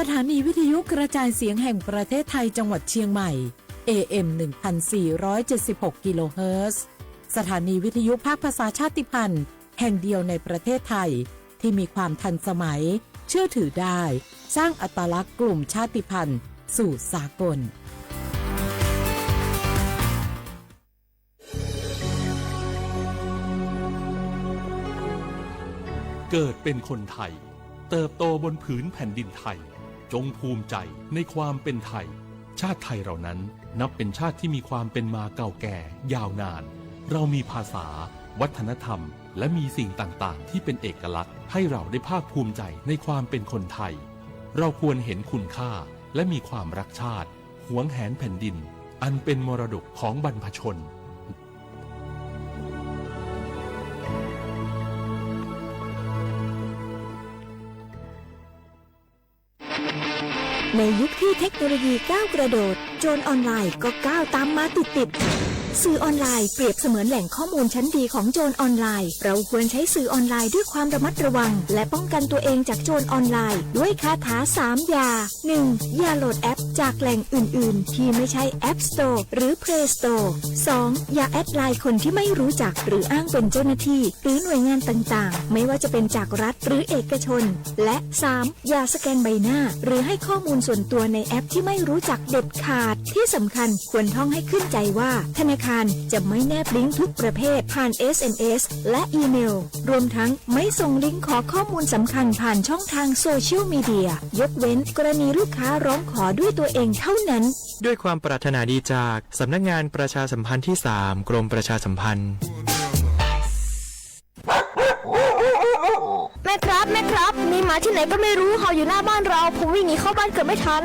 สถานีวิทยุกระจายเสียงแห่งประเทศไทยจังหวัดเชียงใหม่ AM 1476 กิโลเฮิรตซ์สถานีวิทยุภาคภาษาชาติพันธุ์แห่งเดียวในประเทศไทยที่มีความทันสมัยเชื่อถือได้สร้างอัตลักษณ์กลุ่มชาติพันธุ์สู่สากลเกิดเป็นคนไทยเติบโตบนผืนแผ่นดินไทยจงภูมิใจในความเป็นไทยชาติไทยเรานั้นนับเป็นชาติที่มีความเป็นมาเก่าแก่ยาวนานเรามีภาษาวัฒนธรรมและมีสิ่งต่างๆที่เป็นเอกลักษณ์ให้เราได้ภาคภูมิใจในความเป็นคนไทยเราควรเห็นคุณค่าและมีความรักชาติหวงแหนแผ่นดินอันเป็นมรดกของบรรพชนในยุคที่เทคโนโลยีก้าวกระโดดโจรออนไลน์ก็ก้าวตามมาติดสื่อออนไลน์เปรียบเสมือนแหล่งข้อมูลชั้นดีของโจรออนไลน์เราควรใช้สื่อออนไลน์ด้วยความระมัดระวังและป้องกันตัวเองจากโจรออนไลน์ด้วยคาถา3อย่า 1. อย่าโหลดแอปจากแหล่งอื่นๆที่ไม่ใช่ App Store หรือ Play Store 2. อย่าแอดไลน์คนที่ไม่รู้จักหรืออ้างเป็นเจ้าหน้าที่หรือหน่วยงานต่างๆไม่ว่าจะเป็นจากรัฐหรือเอกชนและ 3. อย่าสแกนใบหน้าหรือให้ข้อมูลส่วนตัวในแอปที่ไม่รู้จักเด็ดขาดที่สำคัญควรท่องให้ขึ้นใจว่าธนาคารจะไม่แนบลิงก์ทุกประเภทผ่าน SMS และอีเมลรวมทั้งไม่ส่งลิงก์ขอข้อมูลสำคัญผ่านช่องทางโซเชียลมีเดียยกเว้นกรณีลูกค้าร้องขอด้วยตัวเองเท่านั้นด้วยความปรารถนาดีจากสำนักงานประชาสัมพันธ์ที่ 3 กรมประชาสัมพันธ์แม่ครับมีหมาที่ไหนก็ไม่รู้เห่าอยู่หน้าบ้านเราผมวิ่งหนีเข้าบ้านเกือบไม่ทัน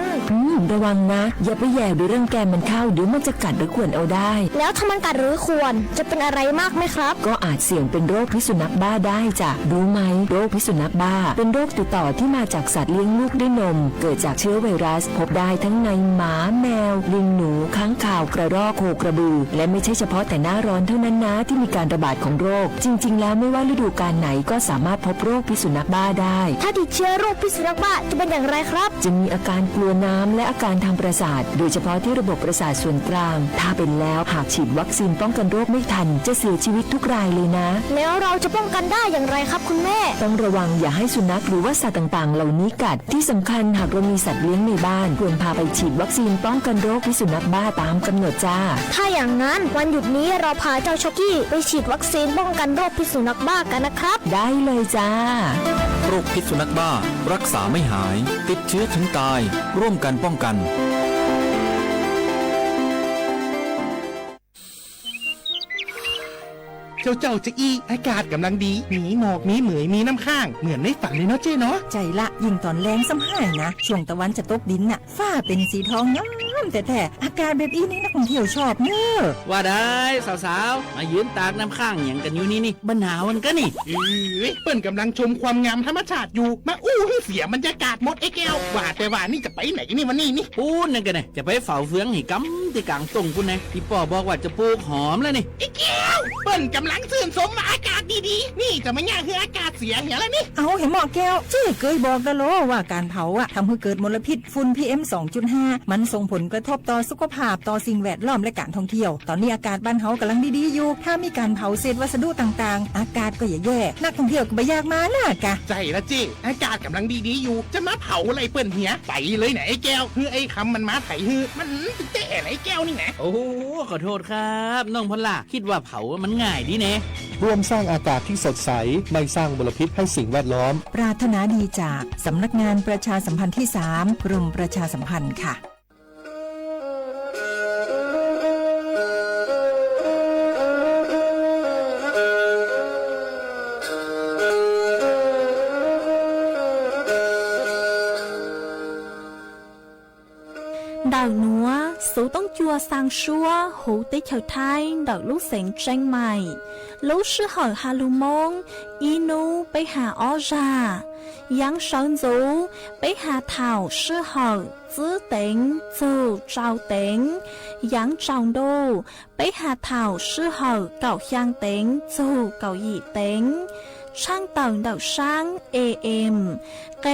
ระวังนะอย่าไปแย่หรือรังแกมันเข้าเดี๋ยวมันจะกัดหรือข่วนเอาได้แล้วถ้ามันกัดหรือข่วนจะเป็นอะไรมากไหมครับก็อาจเสี่ยงเป็นโรคพิษสุนัขบ้าได้จ้ะรู้ไหมโรคพิษสุนัขบ้าเป็นโรคติดต่อที่มาจากสัตว์เลี้ยงลูกด้วยนมเกิดจากเชื้อไวรัสพบได้ทั้งในหมาแมวลิงหนูค้างคาวกระรอกโคกระบือและไม่ใช่เฉพาะแต่หน้าร้อนเท่านั้นนะที่มีการระบาดของโรคจริงๆแล้วไม่ว่าฤดูกาลไหนก็สามารถพบโรคพิษสุนัขบ้าได้ถ้าติดเชื้อโรคพิษสุนัขบ้าจะเป็นอย่างไรครับจะมีอาการกลัวน้ำและอาการทางประสาทโดยเฉพาะที่ระบบประสาทส่วนกลางถ้าเป็นแล้วหากฉีดวัคซีนป้องกันโรคไม่ทันจะเสียชีวิตทุกรายเลยนะแล้วเราจะป้องกันได้อย่างไรครับคุณแม่ต้องระวังอย่าให้สุนัขหรือว่าสัตว์ต่างๆเหล่านี้กัดที่สำคัญหากเรามีสัตว์เลี้ยงในบ้านควรพาไปฉีดวัคซีนป้องกันโรคพิษสุนัขบ้าตามกำหนดจ้าถ้าอย่างนั้นวันหยุดนี้เราพาเจ้าช็อกกี้ไปฉีดวัคซีนป้องกันโรคพิษสุนัขบ้ากันนะครับได้เลยจ้าโรคพิษสุนัขบ้ารักษาไม่หายติดเชื้อถึงตายร่วมกันป้องกันเจ้าจะอีอากาศกำลังดีมีหมอกมีเหมยมีน้ำข้างเหมือนในฝันเลยเนาะเจ้เนาะใจละยิ่งตอนแรงซ้ำให้นะช่วงตะวันจะตกดินน่ะฟ้าเป็นสีทองงามแต่อากาศแบบอีนี่นักท่องเที่ยวชอบเนอะว่าได้สาวๆมายืนตากน้ำข้างอย่างกันอยู่นี่บรรหาวันก็นี่เปิ้นกำลังชมความงามธรรมชาติอยู่มาอู้ให้เสียบรรยากาศหมดไอ้แก้วว่าแต่ว่านี่จะไปไหนนี่วันนี้นี่พูดนั่นกันไงจะไปเฝ้าเฟืองหิกำที่กลางตรงคุณไงพี่ป่อบอกว่าจะปลูกหอมแล้วนี่ไอ้แก้วเปิ้นกำลังชื่นชมว่าอากาศดีๆนี่จะไม่ง่ายคืออากาศเสียเหี้ยแล้วนี่เอาเห็นหมอแก้วเจ๊เคยบอกแล้วโลว่าการเผาอะทำให้เกิดมลพิษฝุ่น PM 2.5 มันส่งผลกระทบต่อสุขภาพต่อสิ่งแวดล้อมและการท่องเที่ยวตอนนี้อากาศบ้านเฮากำลังดีๆอยู่ถ้ามีการเผาเศษวัสดุต่างๆอากาศก็อย่าแย่นักท่องเที่ยวก็ไม่อยากมาล่ะกะใจละเจ๊อากาศกำลังดีๆอยู่จะมาเผาอะไรเปิ้นเหี้ยไปเลยไหนไอ้แก้วคือไอ้คำมันมาไถฮือมันเจ๊ไอ้แก้วนี่นะโอ้ขอโทษครับน้องพล่าคิดว่าเผามันง่ายดีเน่ร่วมสร้างอากาศที่สดใสไม่สร้างมลพิษให้สิ่งแวดล้อมปรารถนาดีจากสำนักงานประชาสัมพันธ์ที่ 3 กรมประชาสัมพันธ์ค่ะĐào núa, số tông chua sang xua, hú tế chào thai, đào lúc sáng tranh mày. Lúc sư hỏi hà lưu mông, y nu bế hà ó ra. Yang sáng dấu, bế hà thảo sư hỏi, giữ tính, dù trao tính. Yang trọng đô, bế hà thảo sư hỏi, cảo khang tính, dù cảo dị tính. ช่างเต่าเดาช่าง AM เก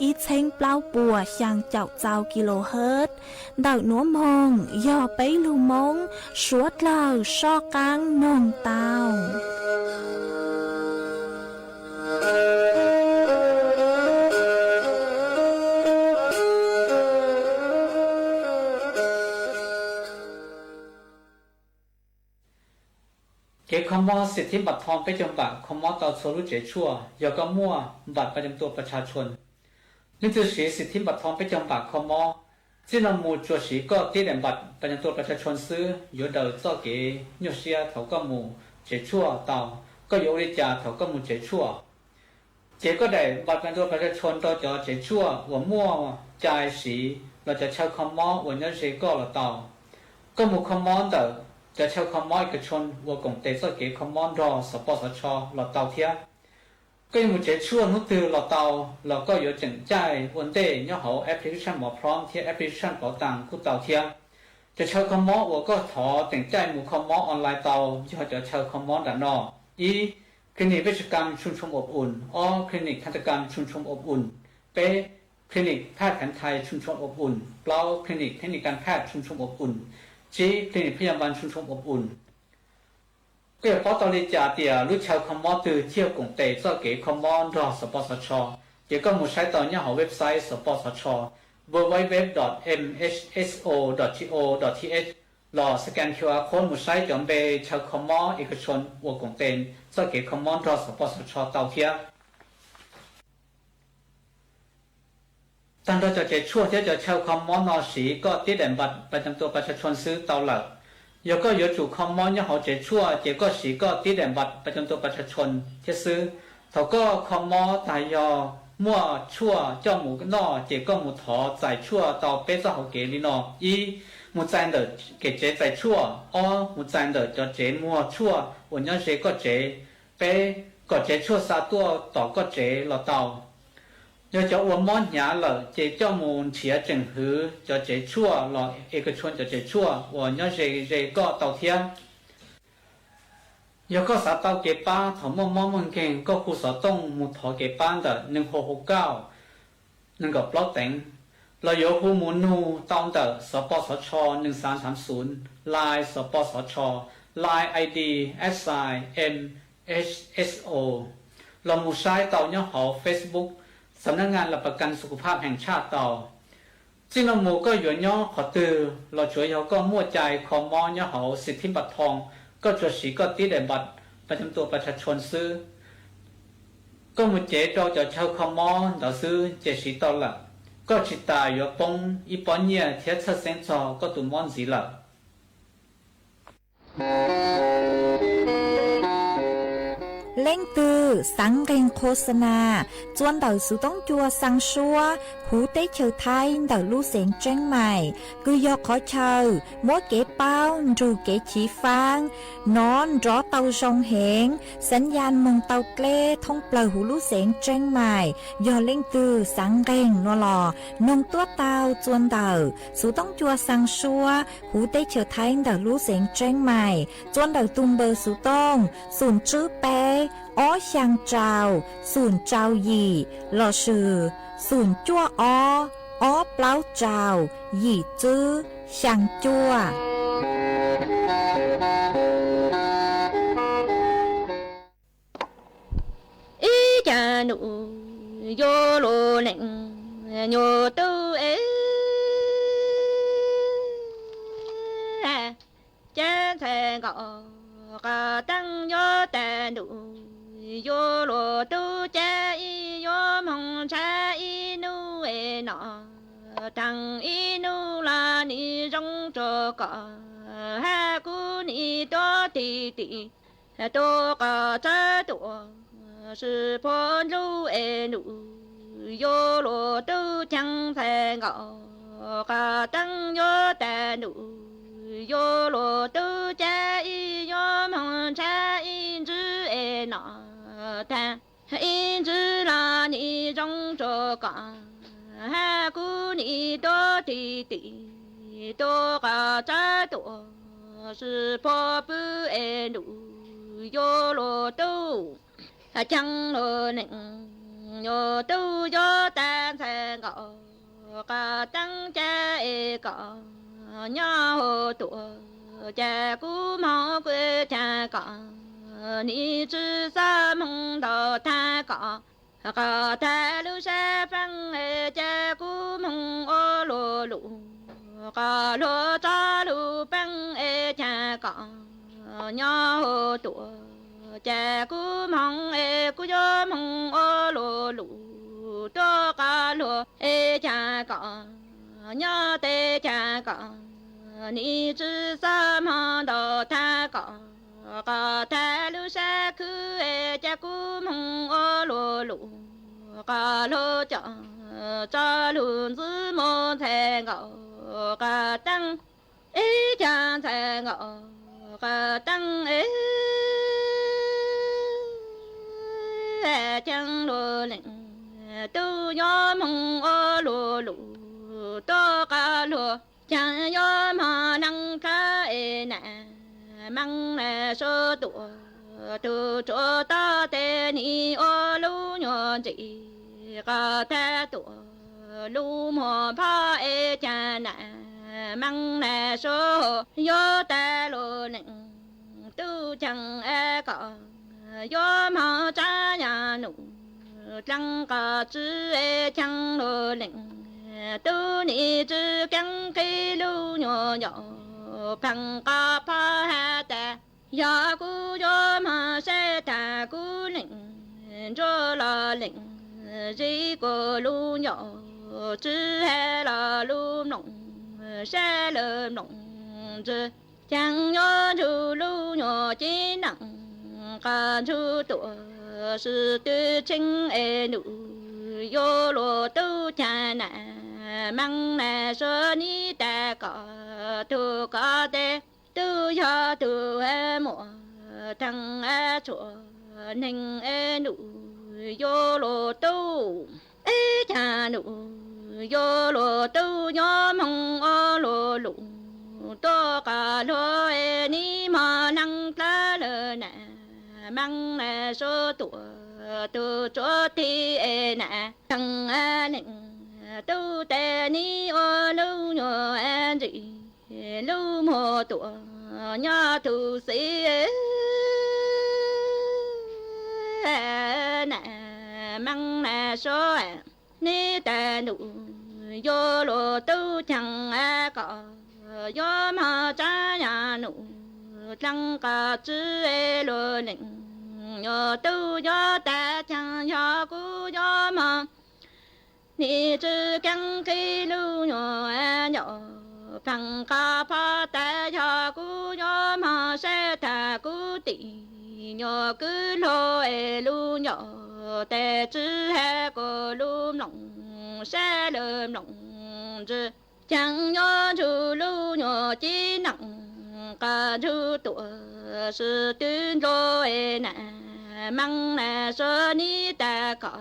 อีเชงเปล่าปัวช่างเจ้าเจ้ากิโลเฮิรตซ์เดาหนัวมองย่อไปลูมงสวดเหล่าชอกังนองเต้าเกี่ยวกับมอสิทธิบัตรทองไปจำบัตรคอมอต่อโซลุเจชั่วยาก็มั่วบัตรประจำตัวประชาชนนี่คือสิทธิบัตรทองไปจำบัตรคอมอที่นำมูจัวสีก็ตีแดงบัตรประจำตัวประชาชนซื้ออยู่เดินเจ้าเก๋ยเสียเถาก็มูเจชั่วเต่าก็อยู่ริจาเถาก็มูเจชั่วเจก็ได้บัตรประจำตัวประชาชนต่อจอเจชั่วหัวมั่วใจสีเราจะใช้คอมอหัวยเสียก็เราเต่าก็มูคอมอเดินจะเช่าคอมมอนกับชนวัวกงเตสเกคอมมอนรอสปสชหลอดเตาเทียก็ยังจะช่วยนุตือหลอดเตาเราก็อยู่จังใจวันเดย์ย่อเขาแอปพลิเคชันหมอพร้อมเทียแอปพลิเคชันเป๋าตังคู่เตาเทียจะเช่าคอมมอนวัวก็ถอแต่งใจหมู่คอมมอนออนไลน์เตาที่เขาจะเช่าคอมมอนด้านนอกคลินิกเวชกรรมชุมชนอบอุ่นคลินิกทันตกรรมชุมชนอบอุ่นคลินิกแพทย์แผนไทยชุมชนอบอุ่นเปล่าคลินิกเทคนิคการแพทย์ชุมชนอบอุ่นจีคลินิกพยาบาลชุมชนอบอุ่นก็เพราะตอนนี้จ่าเตียรู้ชาวคอมมอนตือเที่ยวกงเตะเจ้าเก๋คอมมอนรอสปสชเดี๋ยวก็มุ่งใช้ตอนนี้หาเว็บไซต์สปสช www.mhso.go.th รอสแกน QR code มุ่งใช้จอมเบชาวคอมมอนเอกชนวัวกงเตนเจ้าเก๋คอมมอนรอสปสชเตาเทียตั้งแต่จะช่วยที่จะเช่าคอมมอนนอสีก็ติดแดนบัตรประจำตัวประชาชนซื้อเตาหลักยก็ยจู่คอมมอนยังเขาจะช่วยเจก็สีก็ติดแดนบัตรประจำตัวประชาชนที่ซื้อเขาก็คอมมอตายยอมั่วชั่วเจ้าหมูนอเจก็หมูถอใจชั่วเตาเป๊ะเจ้าเขาเกลีนอหมูใจเดอเกเจใจชั่วหมูใจเดอจะเจมั่วชั่ววันนี้เจก็เจเป๊ะก็เจชั่วซาตัวต่อก็เจเราเตา要叫我们伢了，这叫我们企业政府叫这错了，一个村叫这错，我要这个到天。有个啥到给班，他们跟个护士东木头给班的，能好好教，能够不等。เรา有户门路到的สปสช1330 Line สปสช Line ID SIMHSO เราหมู่ใช้ต่อเนาะหอ Facebookสำนักงานหลักประกันสุขภาพแห่งชาติต่อซึ่งเราหมู่ก็อยู่ย่อขอตือเราช่วยเขาก็มั่วใจคอมอย่อเขาสิทธิบัตรทองก็จดสีก็ติดแต่บัตรประจำตัวประชาชนซื้อก็มุ่งเจจอจะเช่าคอมเราซื้อเจสีต่อละก็ชิตายอยู่ปงอีปอนเนี่ยเทียบเส้นจอก็ตุ่มมอนสีละเล่งตือสังเกงโฆษณาจวนเต่าสุต้องจัวสังชัวหูเต้เชอไทยเต่าลู่เสียงแจ้งใหม่คือยอขอเชอมัวเก๋เป้ารูเก๋ฉีฟางนอนรอเต่าชงเหงสัญญาณมงเต่าเกล้ท่องเปล่าหูลู่เสียงแจ้งใหม่ยอเล่งตือสังเกงนัวหลอนงตัวเต่าจวนเต่าสุต้องจัวสังชัวหูเต้เชอไทยเต่าลู่เสียงแจ้งใหม่จวนเต่าตุมเบอร์สุต้องศูนย์ชื่อเป้香蕉ศูนย์เจ้าหยี่หล่อชื่อศูนย์จั่วเปล่าเจ้าหยี่จื้อช่างจั่วอีจานุโยโลเล่งโยตูจะแทงก็ตั้งโยแต่ดูโยโลตูใจโยมองชาอีนูเอนอทังอีนูลานีจงโจก็ฮากูนีตัวตีตัวก็จะตัว是破路的路，有路都将在我，个等有的路，有路都在有梦在一直的那谈，一直那你中着个，还顾你多多个在多，是破不的路，有路都。chẳng lô nịnh nhô tu yo tan sen gõ cả tăng cha e gõ nhớ hồ tuổi cha cũ máu quê cha gõ ni chữ sa mong đầu tha gõ cả tha lu sa phăng e cha cũ mong ô lô lụ cả lô cha lu phăng e cha gõ nhớ hồ tuổi cha cú mong e cú yo mong ô lô lụ cho cả lô e cha cọ nhớ tê cha cọ ni chữ sa ma đồ tha cọ cọ tha lu sa cứ e cha cú mong ô lô lụ cọ lô cho luôn giữ mô thề ngọ cọ tăng e cha thề ngọ cọ tăng e chẳng lô lệnh tu yo mong ô lô lụ to ca lô chẳng yo mà năng ca e nè mang nè số tuổi tu cho ta tê ni ô lú nhỏ chị ca thế tuổi lú mò pha e cha nè mang nè số yo ta lô lệnh tu chẳng e cọ yo ma cha nhà nụ trăng cả chữ e chẳng lô lệnh tu ni chữ căng cây lu nhỏ nhỏ phăng ca pha ha ta ya cu yo ma se ta cu lệnh cho là lệnh gì cô lu nhỏ chữ he là lu nồng se lơ nồng chữ chẳng yo chữ lu nhỏ chỉ nặng ca chu tuổi sư tư chính e nụ yo lo tu cha na mang na so ni ta có tu có te tu ya tu e mo thằng e chùa ninh e nụ yo lo tu e cha nụ yo lo tu yo mong o lo lụ to cả lo e ni ma năng ta lơ na mang nè số tuổi tu cho thi e nè thằng a nịnh tu tè ni ô lu nhỏ an gì lu mô tuổi nhỏ tu sĩ nè mang nè số ni tè nụ vô lô tu chẳng a cọ vô mà cha nhà nụ trăng cả chữ e lô nịnh yo tu yo ta chẳng yo cu yo mà ni chữ căng cây lu nhỏ nhỏ phăng ca pha ta yo cu yo mà se ta cu tỉ nhỏ cứ lô e lu nhỏ tê chữ he cô lu nọng se lơ nọng chữ chẳng yo chữ lu nhỏ chỉ nặng ca chữ tuổi sư tuyên lô e nè mang nè sơ ni ta có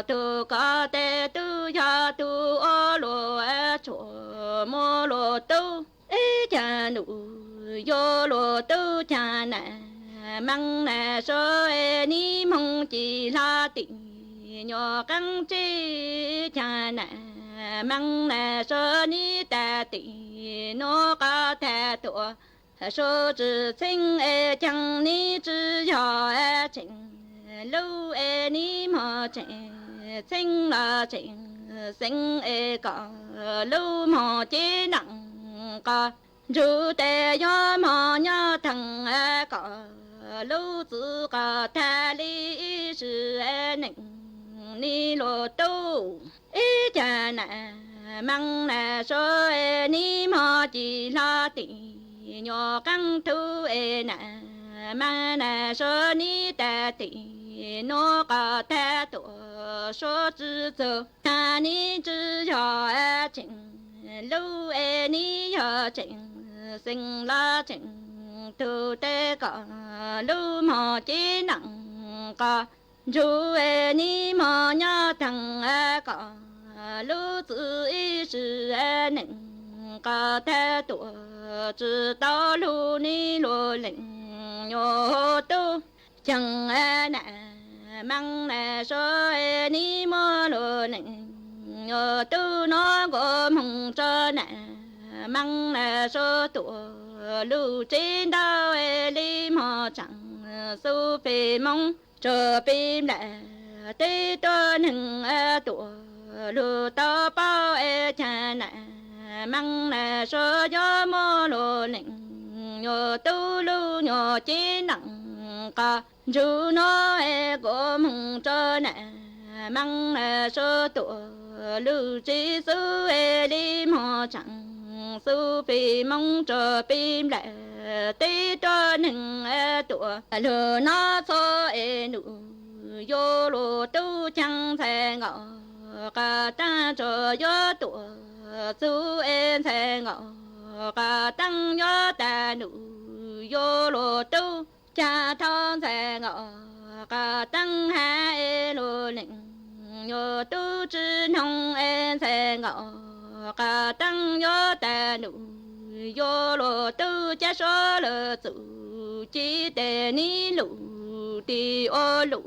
tu có te tu ya tu ô lô e chùa mô lô tu e cha nụ yo lô tu cha nè mang nè sơ e ni mong chỉ la tình nhỏ căng chi cha nè mang nè sơ ni ta tình nó có thể tuổi số chữ sinh e chẳng ni chữ nhỏ e chỉnh lâu e ni mà chỉnh sinh là chỉnh sinh e cả lâu mà chế nặng cả chú tê yo mà nhá thằng e cả lâu chữ cả tha li chữ e nịnh ni lô tu e cha nè mang nè số e ni mà chỉ là tình nhỏ căng thu e nè mà nè số ni ta tỉ nó có ta tổ số chữ thơ ta ni chữ nhỏ e chỉnh lâu e ni nhỏ chỉnh sinh la chỉnh thu tê có lâu mò chế nặng có chú e ni mò nhá thằng e có lâu chữ y chữ e nịnh có thể tuổi chữ tao lu ni lô lệnh nhô tu chẳng e nè mang nè số ni mô lô nè nhờ tu nó gồm hồng cho nè mang nè số tuổi lưu trên đau lim họ chẳng su phê mong chờ phim nè tê tôn hừng tuổi lưu tao bao cha nè mang nè số gió mô lô nè nhờ tu lưu nhờ trên nặng ca chú nó gồm hồng cho nè mang số tuổi lưu trí sư lim họ chẳng sư phi mong chờ phim lệ tí cho hừng tuổi lừa nó số nụ vô lô tu chẳng thể ngọ cả ta chờ gió tuổi sư thể ngọ cả tăng gió ta nụ vô lô tu cha thon thể ngọ cả tăng hạ lô nịnh nhờ tu trên hồng thể ngọ cả tăng gió ta nụ vô lô tu cha số lơ tự chỉ để ni lụ ti ô lụ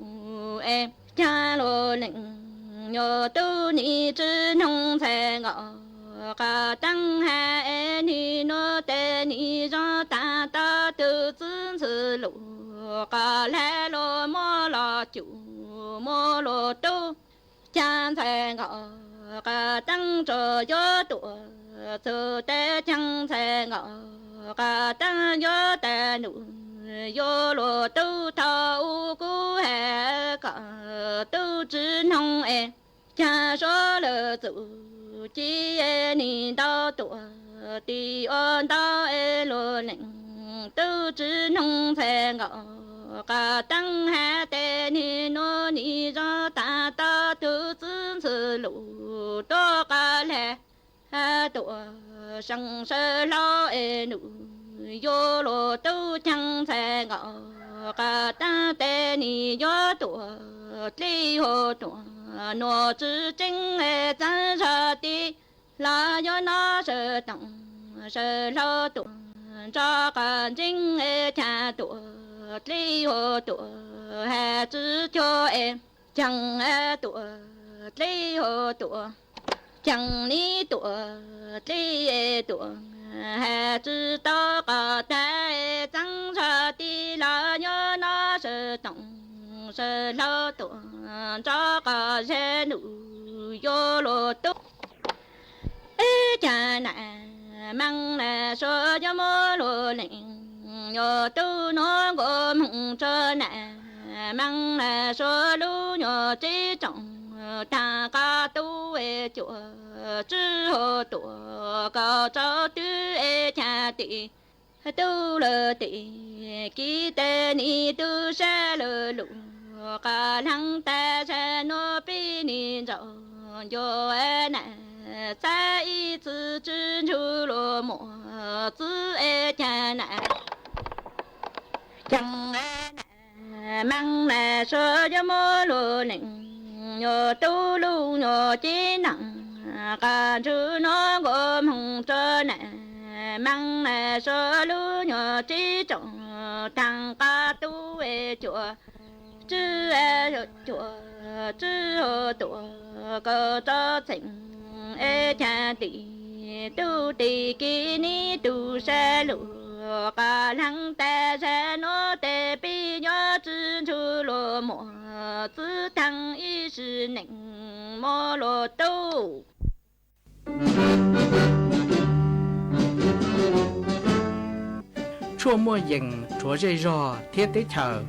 em cha lô nịnh nhờ tu ni trên hồng thể ngọ cả tăng hạ ni nó tê ni do ta ta tự zưng zư lụ cả lẽ lô mô lô chủ mô lô tu cha thể ngọ cả tăng trò gió tuổi sự tê chẳng thể ngọ cả tăng gió tê nụ vô lô tu thâu cú hè cả tu trên hồng cha số lơ tự chi ni đau tuổi ti ôn đau lô nịnh tu trên hồng thể ngọ cả tăng hạ tê ni nô ni do ta ta tu zưng zư lụ đô cả lẽ tuổi sang sơ lo nụ vô lô tu chẳng thể ngọ cả ta tê ni do tuổi li hồ tuổi nô chữ chính chân ra ti là do nó sơ tặng sơ lo tuổi cho cả chính cha tuổi li hồ tuổi hà chữ cho em chẳng tuổi li hồ tuổi chẳng ni tuổi li tuổi hà chữ to cả ta chẳng ra ti là do nó sơ tặng sơ lo tuổi cho cả xe nụ vô lô túc cha nè mang nè số cho mô lô nè nhờ tu nó gồm hồng cho nè mang nè số lú nhờ trí trọng ta ca tu chùa chư hồ tùa cao cho tư cha tị tu lơ tị ký tê ni tu sa lơ lụ cả lăng ta sa nô pi ni rau yo nè sa y tư chân chu lô mộ tư cha nè chẳng nè mang nè sơ cho mô lô nịnh nhờ tu lu nhờ chí nặng cả chữ nó gồm hồng trơ nè mang nè sơ lu nhờ chí trọng thằng ca tu chùa chư chùa chư hồ tùa cơ cho thịnh cha tị tu tị ký ni tu sa lụ cả lăng ta sa nó tê pi nhớ chư chu lô mộ tư thăng y sư nịnh mô lô tu chua mua dừng chúa dây rò thiết tế chờ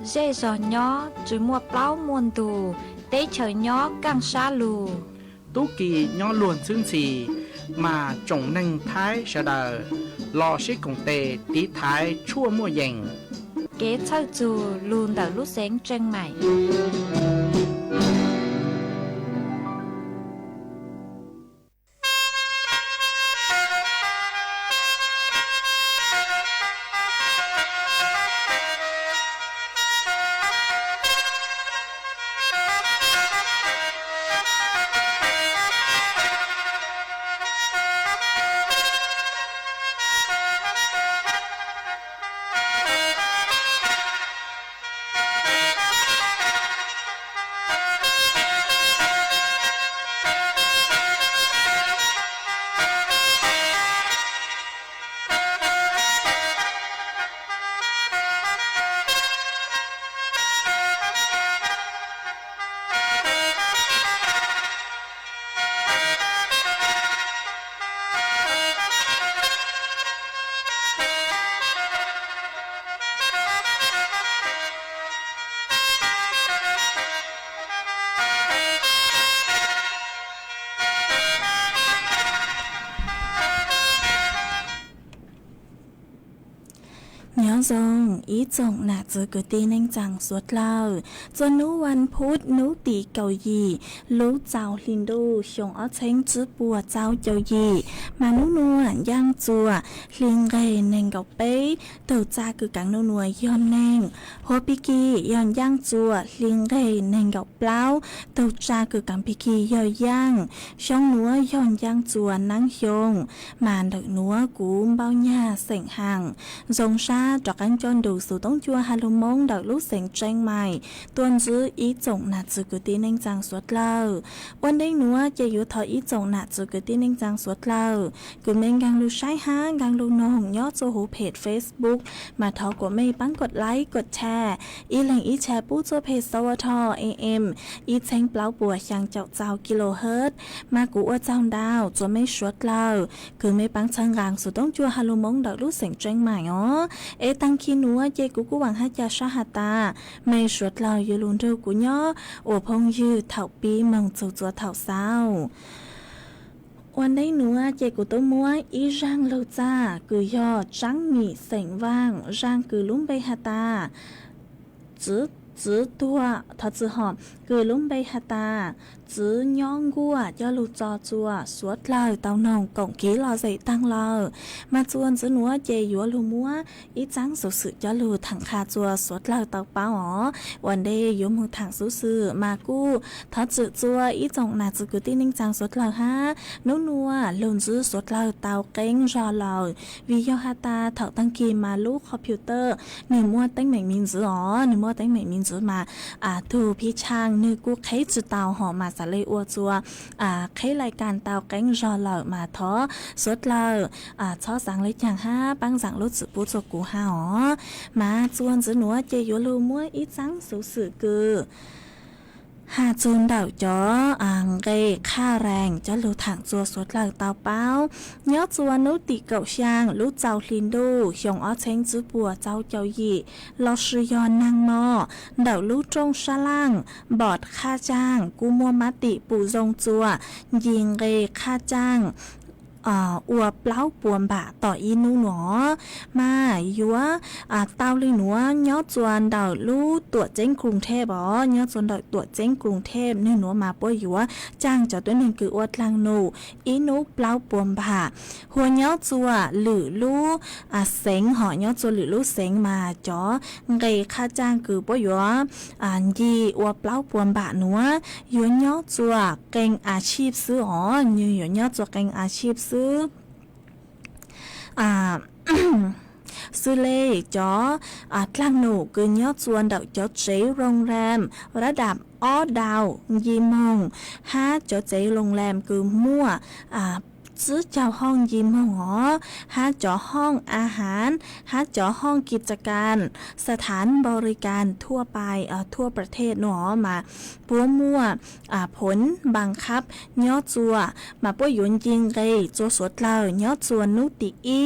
dây giò nhó chú mua plau muôn tù tế chờ nhó càng xa lù tú kỳ nhó luôn xương xì mà trồng nâng thái sợ đờ lò xích cùng tề tí thái chua mua dừng kế thơ dù luôn đỡ lúc sáng trăng mày ทรงอีจงหนาจือกตีเน่งจังสวดเล่าจนนุวันพุธนุตีเกายีลูเจ้าลินดูชงอ้อเช้งจื้อปัวเจ้าเจ้ายีมานุนัวย่างจัวลิงเรเน่งเกาเป้เต่าจ้าคือกังนัวย้อนเน่งหัวปิกีย้อนย่างจัวลิงเรเน่งเกาเปล่าเต่าจ้าคือกังปิกีย่อย่างช่องนัวย้อนย่างจัวนั่งยงมานดักนัวกูเบ้าหญ้าเสียงห่างทรงชาจอกกันจนดูสู่ต้องจัวฮาลุมงดักลูกเสียงแจ้งใหม่ตัวจื้ออีจงหนาจือกตีเน่งจังสวดเล่าวันได้นัวจะอยู่ทออีจงหนาจือกตีเน่งจังสวดเล่ากูเม่งกังลูใช้ห้างกังลูนองยอดโซหูเพจ Facebook มาทอกว่าไม่ปังกดไลค์กดแชร์อีแหล่งอีแชร์ปู้โจเพจสวท AM อีเช้งเปล่าปัวช่างเจ้ากิโลเฮิรตซ์มากูอ้วเจ้าดาวจัวไม่สวดเล่าคือไม่ปังชังกลางสู่ต้องจัวฮาลุมงดักลูกเสียงแจ้งใหม่อ๋อตังคีนัวเจกูหวังให้จะชาหาตาไม่สวดเราอยู่ลุนเร็วกูย่อโอพงยืดเถาปีมังจูจัวเถาเศร้าวันได้นัวเจกูตัวมัวอีร่างโลจ้าคือย่อจังมีเสียงว่างร่างคือลุ้มไปหาตาจื้อตัวทอจื้อหอมคือลุ้มไปหาตาจื้อย่องกัวยอลูจอจัวสวดเลยเต้านองกงกี้รอใส่ตั้งเลยมาจวนจื้อนัวเจยัวลูมัวอีจังสุดยอลูถังคาจัวสวดเลยเต้าเป้าอ๋อวันได้ยุมือถังซื่อมากู้ทอจื้อจัวอีจงนาจื้อกุตี้นิ่งจังสวดเลยฮะนัวลุนจื้อสวดเลยเต้าเก้งรอเลยวิยอฮาตาเถาตั้งกีมาลูกคอมพิวเตอร์หนึ่งมัวตั้งเหม่งมินจื้ออ๋อหนึ่งมัวตั้งเหม่งมินจื้อมาถูพี่ช่างนึกกู้ใครจื้อเต้าหอมาเลยอัวจัวใครรายการเตาแก๊งรอเหล่ามาท้อสดเหล่าช่อสังเลยอย่างห้าปังสังรถสืบปูจกูห้าอ๋อมาจวนจื้อหนัวเจยัวลูมัวอีจังสูสือกือหาจูนเดาจ้อเกค่าแรงจะลูถังจัวสดเหล่าเตาเป้ายอดจัวนุติเก่าช่างลูเจ้าลินดูชงอ้อเช้งจื้อปัวเจ้าเจ้ายีลอชื่อยอนนางมอเดาลูจงชะล่างบอดค่าจ้างกูมัวมติปูจงจัวยิงเกค่าจ้างอัวเปล่าปวมบะต่ออีนูหนอมายัวเต้าเลยหนัวยอดจวนเดาลู่ตัวเจ้งกรุงเทพยอดจวนเดาตัวเจ้งกรุงเทพนี่หนัวมาป่วยยัวจ้างจอดตัวหนึ่งคืออวดลังนูอีนูเปล่าปวมบะหัวยอดจัวหรือลู่เสงหอยอดจัวหรือลู่เสงมาจ่อเกค่าจ้างคือป่วยยัวยีอัวเปล่าปวมบะหนัวยัวยอดจัวเก่งอาชีพซื้อยัวยอดจัวเก่งอาชีพซื้อซื้อเลขจ้อทางหนูคือยอดจวนดอกจ้อเจ๋โรงแรมระดับอ้อดาวยีมง5จ้อเจ๋โรงแรมคือมั่วซื้อเจ้าห้องยิมหอ5จอห้องอาหาร5จอห้องกิจการสถานบริการทั่วไปทั่วประเทศหนอมาปัวมั่วผลบังคับยอดจัวมาป่วยยุนยิงเกยจัวสวดเล่ายอดจวนนุติอี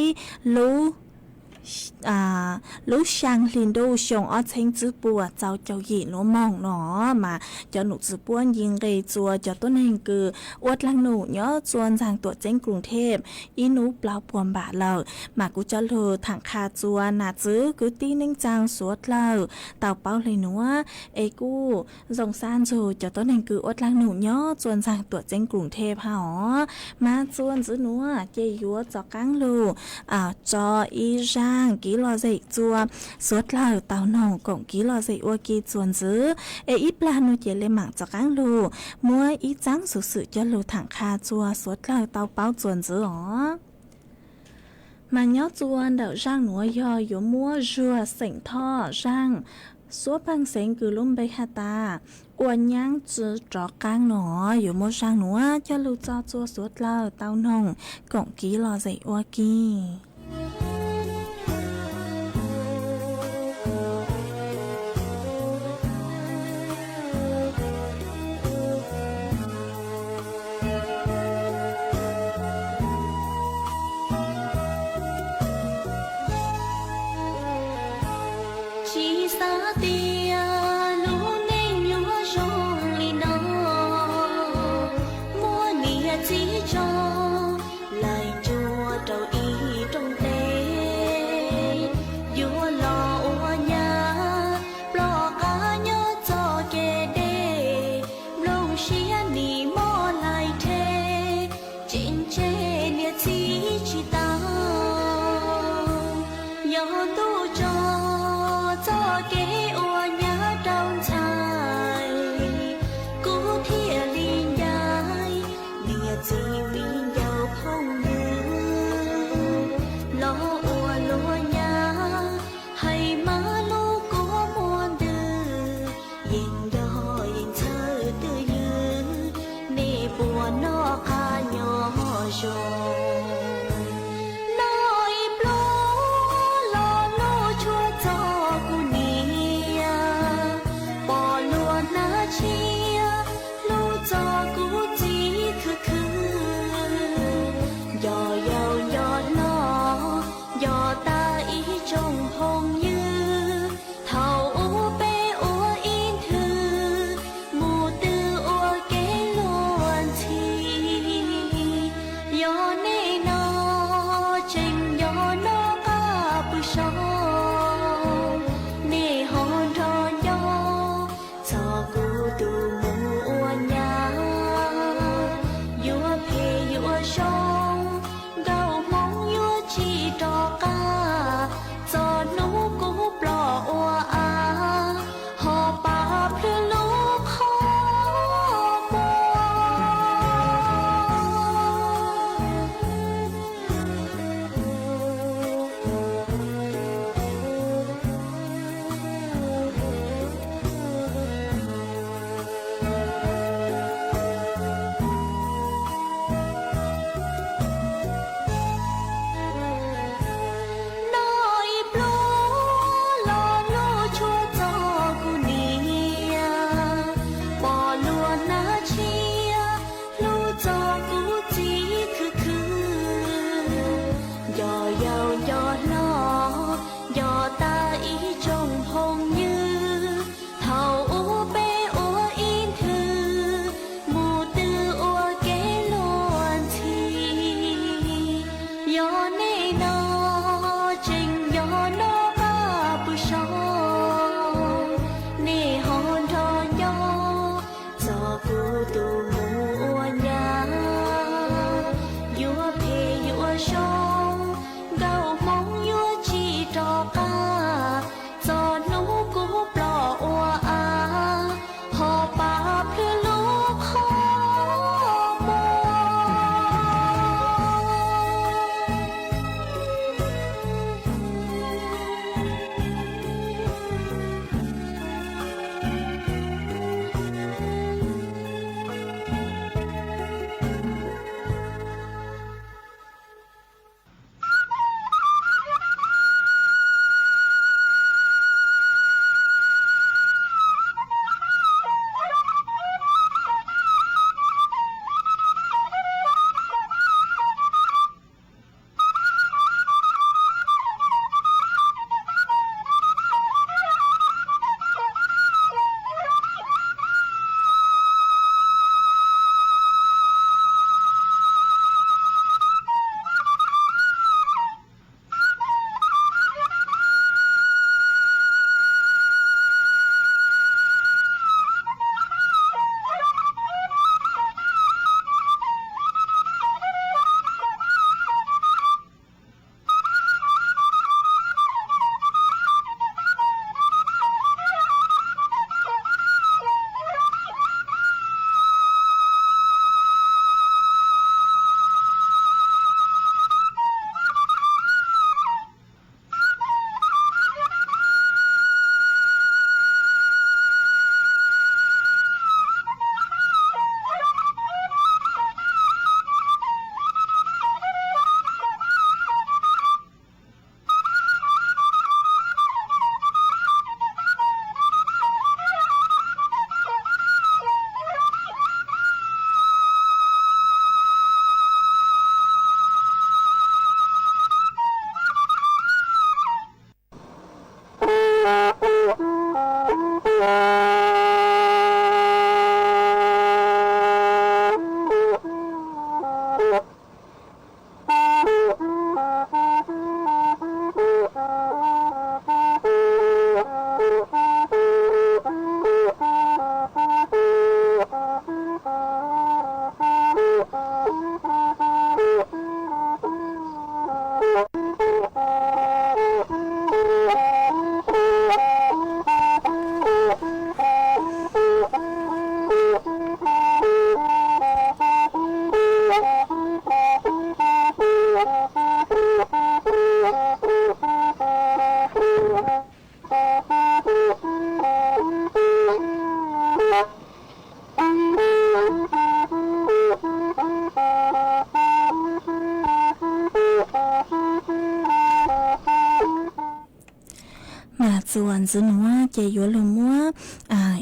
ลูช่างลินดูชงอ้อเช้งจื้อปัวเจ้าหยีหนูมองหนอมาเจ้าหนูจื้อป้วนยิงเกยจัวเจ้าต้นแห่งคืออวดลังหนูย่อจวนจางตัวเจ้งกรุงเทพอีหนูเปล่าปวมบาเรามากูจะโลถังคาจัวหนาจื้อกูตีนิ่งจางสวดเราเต่าเป้าเลยหนูกูสงสารจูเจ้าต้นแห่งคืออวดลังหนูย่อจวนจางตัวเจ้งกรุงเทพหอมาจวนจื้อหนูเจยัวจอกังลูจออีร่างกีลอใส่จัวสวดเหล่าเต่าหนองกงกีลอใส่อวกีจวนซื้ออีปลาโนเจเลหมังจอกังลูมัวอีจังสุสุจะลูถังคาจัวสวดเหล่าเต่าเป้าจวนซื้อมันยอจวนเดาร่างหนัวยออยู่มัวรัวเสียงท่อร่างสัวพังเสียงคือลุ่มใบคาตาอวนยังจื้อจอกกลางหนออยู่มัวร่างหนัวจะลูจอจัวสวดเหล่าเต่าหนองกงกีลอใส่อวกีlại chùa trầu y trong tê vua lo mà chuẩn giữ nữa chỉ yếu lùm mua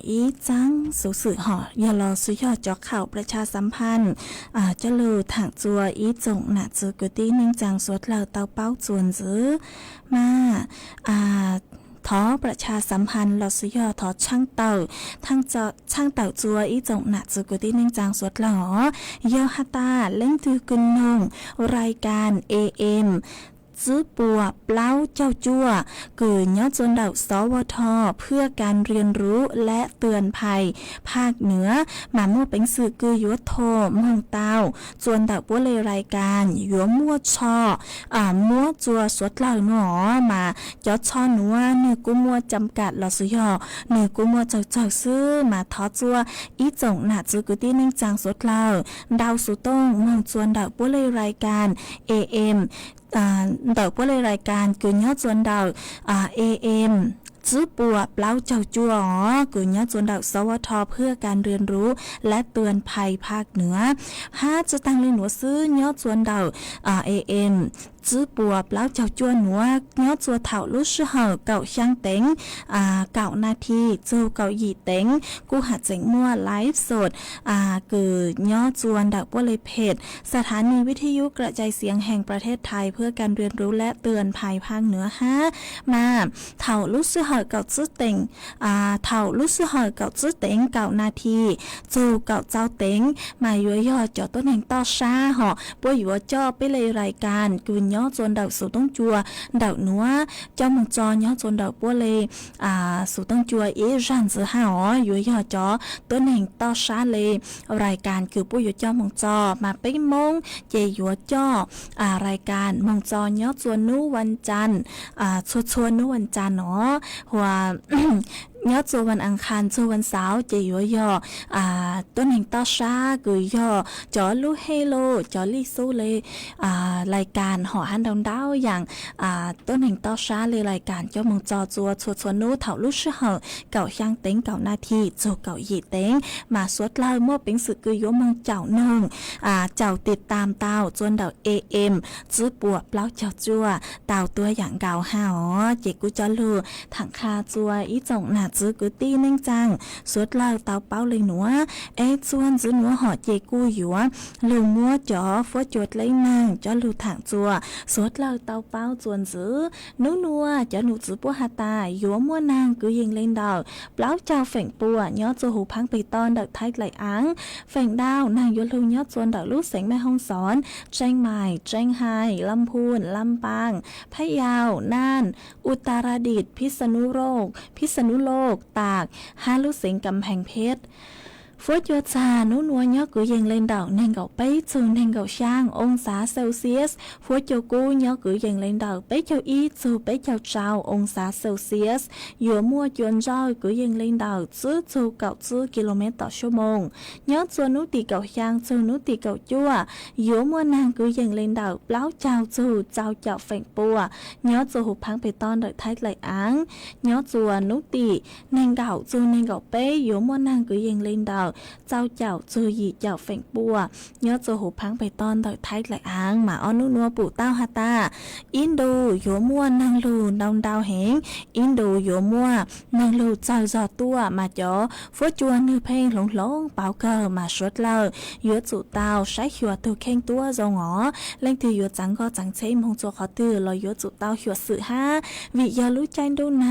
ý trắng số sự họ giờ lo suy choข่าวประชาสัมพันธ์จะลือถังจัวอีจงหนาจือกตีนิ่งจังสวดเราเตาเป้าจวนจื้อมาท้อประชาสัมพันธ์เราสุยอท้อช่างเต่าทั้งช่างเต่าจัวอีจงหนักจืกุที่นิ่งจางสวดหล่อเยาฮาตาเล่งตือกุนนงรายการ AM ซื้อปัวเปล่าเจ้าจั่วเกิดย้อนจนเดาสวทเพื่อการเรียนรู้และเตือนภัยภาคเหนือมามั่วเป็นสื่อคือยัวโทเมืองเต้าจวนเดาปัวเลยรายการยัวมั่วชอมั่วจัวสวดเหล่าหนอมาย้อนชอหนัวเนื้อกู้มั่วจำกัดหลอสุยอเนื้อกู้มั่วเจ้าซื้อมาท้อจัวอีจงหนาจือกุตี้นิ่งจางสวดเหล่าดาวสุต้งเมืองจวนเดาปัวเลยรายการ AMเดาว่าเลยรายการคือยอดส่วนเดาAM ซื้อปัวเปล่าเจ้าจั่วคือยอดส่วนเดาสวทเพื่อการเรียนรู้และเตือนภัยภาคเหนือ5จะตั้งเลยหนูซื้อยอดส่วนเดาAMซื้อปัวเปล่าเจ้าจั่วหนัวยอดจั่วเถ่าลุชเหอเก่าช่างเต็งเก่านาทีเจ้าเก่าหยีเต็งกูหัดเจ๋งมั่วไลฟ์สดเกิดยอดจวนดักว่าเลยเพจสถานีวิทยุกระจายเสียงแห่งประเทศไทยเพื่อการเรียนรู้และเตือนภัยภาคเหนือมาเถ่าลุชเหอเก่าจื้อเต็งเถ่าลุชเหอเก่าจื้อเต็งเก่านาทีเจ้าเก่าเจ้าเต็งมาย่อยอจ่อต้นแห่งต่อช้าหอป่วยอยู่ว่าจ่อไปเลยรายการกูย้อนจนเดาสูต้องจัวเดาหนัวเจ้ามังจอย้อนจนเดาปัวเลยสูต้องจัวรันจืออยู่ย่อจอตัวหนึ่งต่อชาเลยรายการคือปุ้ยเจ้ามังจอมาไปมงเจยัวจ่อรายการมังจอย้อนจวนนู้วันจันทร์ชวนนู้วันจันทร์หัวยอดจัววันอังคารจัววันเสาร์เจยัวย่อต้นแห่งต่อชากุยย่อจอลูเฮโลจอลิซูเลยรายการหอฮันดาวดาวอย่างต้นแห่งต่อชาเลยรายการเจ้ามังจอจัวชวนนู้เถาลุชเหอเก่าช่างเต็งเก่านาทีโจเก่าหยีเต็งมาสวดเล่ามั่วเป็นสื่อกุยยมังเจ้าหนึ่งเจ้าติดตามเต้าจนเดา AM จื้อปัวเปล่าเจ้าจัวเต้าตัวอย่างเก่าเจกุจอลูถังคาจัวอีจงหนาจื้อกุตี้นิ่งจังสวดเล่าเต้าเป้าเลยหนัวจวนจื้อหนัวหอเจกูอยู่ลูมั่วจ่อฟัวจดเลยนางจ่อลูถังจัวสวดเล่าเต้าเป้าจวนจื้อนัวจ่อหนูจื้อปัวหาตายัวมั่วนางกุยิงเล่นดาวเปล่าเจ้าแฝงปัวยอดจูหูพังไปตอนดักไทยไหลอังแฝงดาวนางยศลูยอดจวนดักลูกเสงแม่ห้องสอนเชียงใหม่เชียงไฮ้ลำพูนลำปางพะเยาน่านอุตรดิตถ์พิษณุโลกตาก5ลูกเสงกำแพงเพชรฟัวจัวจานู้นัวยอกุยิงเล่นดาวเน่งเก่าไปจูเน่งเก่าช่างองศาเซลเซียสฟัวจัวกูยอกุยิงเล่นดาวไปเจ้าอีจูไปเจ้าเจ้าองศาเซลเซียสยัวมั่วจวนจ้อยกุยิงเล่นดาวจื้อจูเก่าจื้อกิโลเมตรต่อชั่วโมงยอจวนนุติเก่าช่างจูนุติเก่าจั่วยัวมั่วนางกุยิงเล่นดาวเปล่าเจ้าจูเจ้าเจ้าแฝงปัวยอจูหูพังไปตอนดักไทยไหลอังยอจวนนุติเน่งเก่าจูเน่งเก่าไปยัวมั่วนางกุยิงเล่นดาวเจ้าเจ้าจือหยีเจ้าแฝงปัวยอดโจหูพังไปตอนดักไทยไหลอ่างหมาอ้อนัวปู่เต้าฮาตาอินโดโยมัวนางลูดาวเหงอินโดโยมัวนางลูเจ้าจอตัวมาจ่อฟัวจวนนือเพลงหลงเป่าเกอมาชดเล่ายอดจูเต้าใช้หัวตัวเข่งตัวจงเล่งที่ยอดจังก็จังเช่มงโจขอตือลอยยอดจูเต้าหัวสื่อวิยาลุใจดูน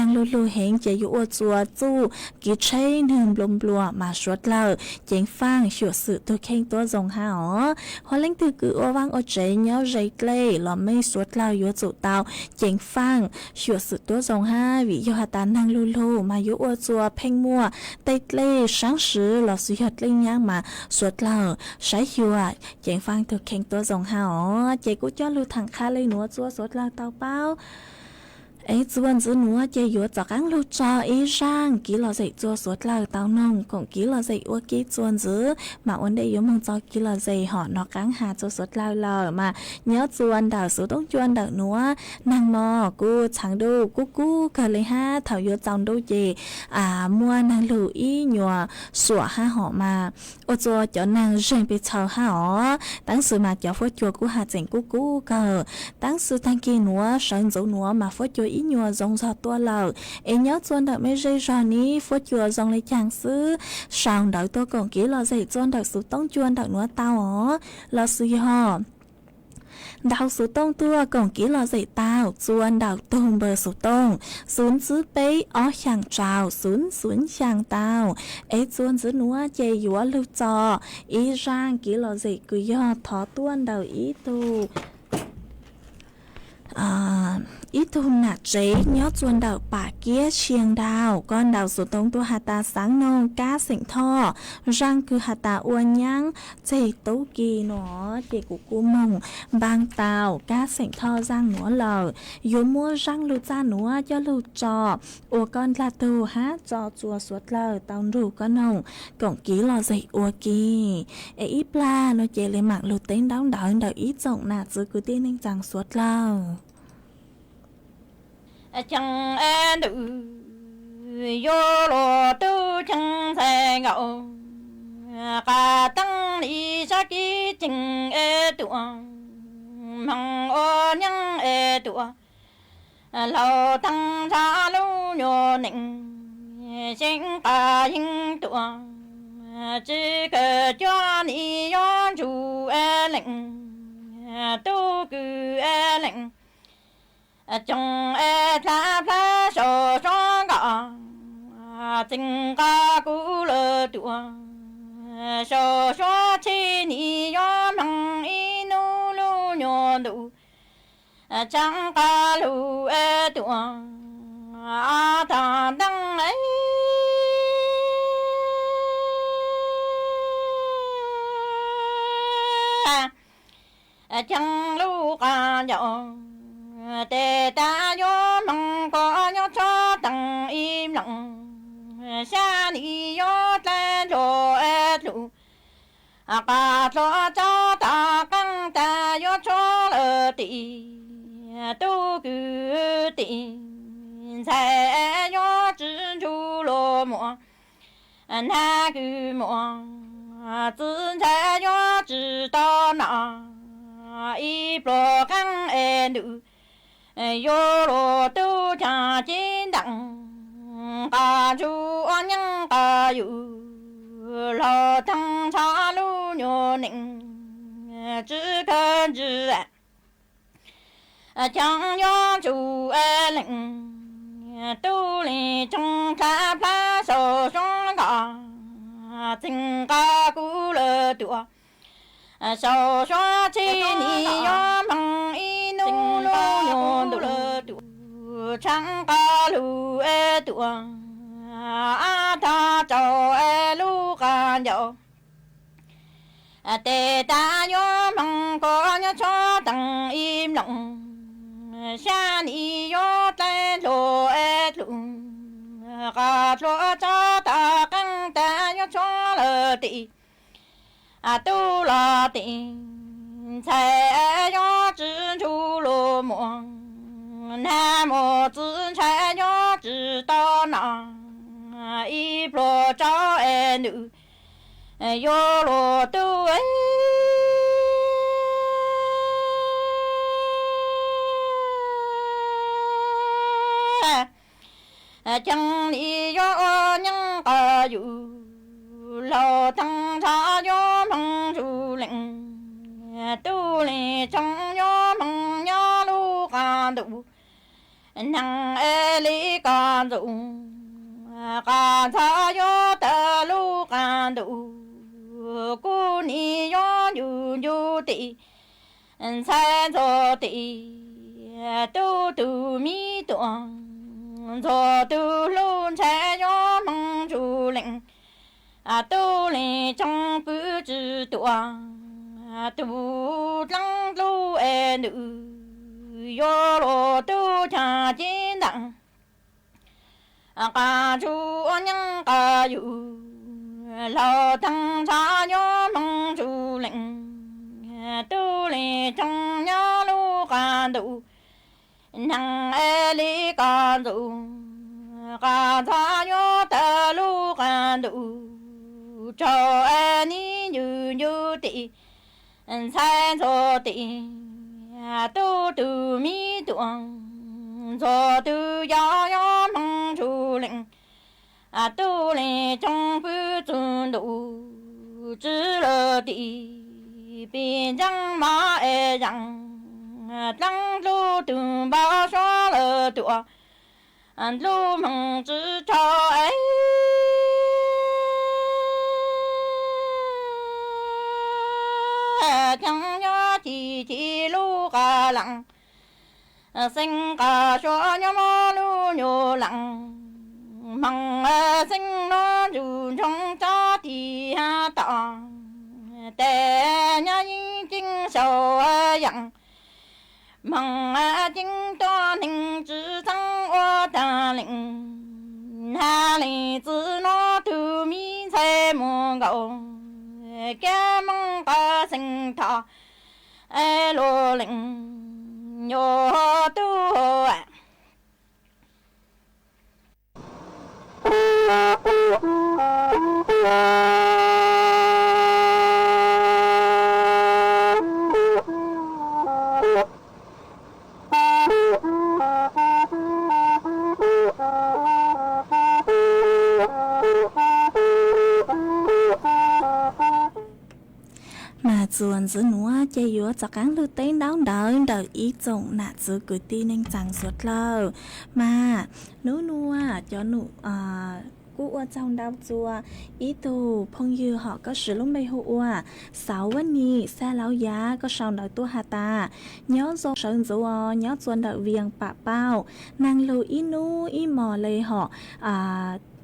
างลูเหงเจยอจัวจูกิเช่หนึ่งบลมบลัวมาชดเล่าเจงฟังชัวสื่อตัวเข่งตัวจงหัวเล่งตือคืออวังอเจเนาะใจเกล้หล่อไม่ชดเล่ายอดจูเต้าเจงฟังชัวสื่อตัวจงวิยาตานางลูมายุอจัวเพ่งมัวเตเล่ช้างสือหล่อสุดเล่งย่างมาชดเล่าใช้ชัวเจงฟังตัวเข่งตัวจงเจกูจ้าลูถังคาเลยหนัวจัวชดเล่าเต้าเป้าจวนจื้อหนัวเจยัวจากอังลูจอร่างกี่หล่อใจจัวสวดเล่าเต้านงของกี่หล่อใจอ้วกี้จวนจื้อมาวันเดียวมึงจอกี่หล่อใจหอนอกกังหาจัวสวดเล่ามาเนื้อจวนดาวสูต้องจวนดาวหนัวนางมอกูฉังดูกูเกิดเลยเถายัวจองดูเจมัวนางลูอีหนัวสัวหอมาโอจัวเจ้านางเร่งไปเช่าตั้งสื่อมาเจ้าฟัวจัวกูหาเจ๋งกูเกิดตั้งสื่อทางกีหนัวเฉินจูหนัวมาฟัวจัวอี ý nhùa dòng giọt tua lờ ấy nhớ chuan đợi mấy dây giò ní phút chùa dòng lấy chàng sư sòng đợi tua cổng kỹ lò dậy chuan đợi số tông chuan đợi núa tao ó lò suy hò đào số tông tua cổng kỹ lò dậy tao chuan đào tông bờ số tông xuống giữ bấy ó chàng trào xuống chàng tao ấy chuan giữ núa chê dúa lưu trò ý rang kỹ lò dậy cứ do thó tuan đào ý tu ít thu nạt chế nhớ chuồn đảo bà kia chiêng đào con đào số tông tu hạt ta sáng nông cá sỉnh thọ răng cứ hạt ta uốn nhang chế tấu kỳ nó chế của cô mông bang tàu cá sỉnh thọ răng nó lờ yếu mua răng lưu ra nó cho lưu trò ua con là tu hát trò chùa suốt lờ tao rủ con nông cổng ký lò dậy ua kỳ ít la nó chế lên mạng lưu tên đóng đảo đảo ít rộng nạt giữ cứ tiên anh chẳng suốt lờ chẳng em đủ vô lò tu chẳng thể ngậu cả tăng lý sa ký trình ê tụa mong ô nhăng ê tụa lâu tăng xa lưu nhô nịnh sinh cả hình tụa chỉ cờ cho ni yon chủ ê lệnh tu cư ê lệnh trong e la la so so ga tình ca cũ lơ tua so so chi ni yo mang i nu lu nyo du chẳng ca lu e tua a ta đăng ấy chẳng lu ca nhỏ tề ta yo mong có yo cho tăng im lặng xa đi yo tên đồ ế lụ cả cho ta căng ta yo cho lỡ tị tu cứ tị sẽ yo chỉ chú lô mùa na cứ mùa tự sẽ yo chỉ to nọ y pro căng ế nữ yo lo tu cha chín đặng ca chu an nhân ca yu lo thăng cha lu nhô nịnh chỉ cần chỉ chẳng yo chu e lệnh tu li trong ca pha so song ga tình ca cũ lơ tua so so chi ni yo mang i nu lu nhô du chẳng ca lu e tua a ta cho e lu ca nhô tề ta yo mang có nhớ cho tăng im lặng xa ni yo tên lo e lu ca cho ta căng ta yo cho lơ tị tu la tình才要知足落寞，那么自才要知道那一不着哎女，有落都哎，chẳng lý do những cái yu lo tăng cha yo mong du lệnh tu li trong yo mong yo lu ca du năng e li ca du ca cha yo ta lu ca du cu ni yo yu yu ti sai zo ti tu tu mi tuang zo tu lu cha yo mong du lệnh tu li trong bứ chữ tua tu lăng lu e nữ yo lo tu cha chín đặng ca chu nhân ca yu lo thăng cha yo mong chu lệnh tu li trong yo lu ca du năng e li ca du ca cha yo ta lu ca du cho anh như như tị san so tị tu tu mi tuang 做都要忙出灵，都来中不中路，知了地边疆马儿让，当路都把说了多，路梦之潮哎。江呀提提路个浪，生个说鸟马路鸟浪，忙啊生那如中家地下当，带呀已经小样，忙啊经多宁之上我大领，哈里子那土米才莫高。家门把生他，罗铃哟都啊。mà chuồn giữa núa chạy yếu cho cán lưu tế đau đớn đợi ý trọng nạ giữa cử ti nên chẳng suốt lâu mà núa núa cho nụ cú ở trong đau chùa ý tù phong như họ có sử lúc bây hụ sáu vấn nhị xe lão giá có sau đợi tua hà ta nhớ dòng sơn dùa nhớ chuồn đợi viền bạ bao nàng lưu ý nu ý mò lê họ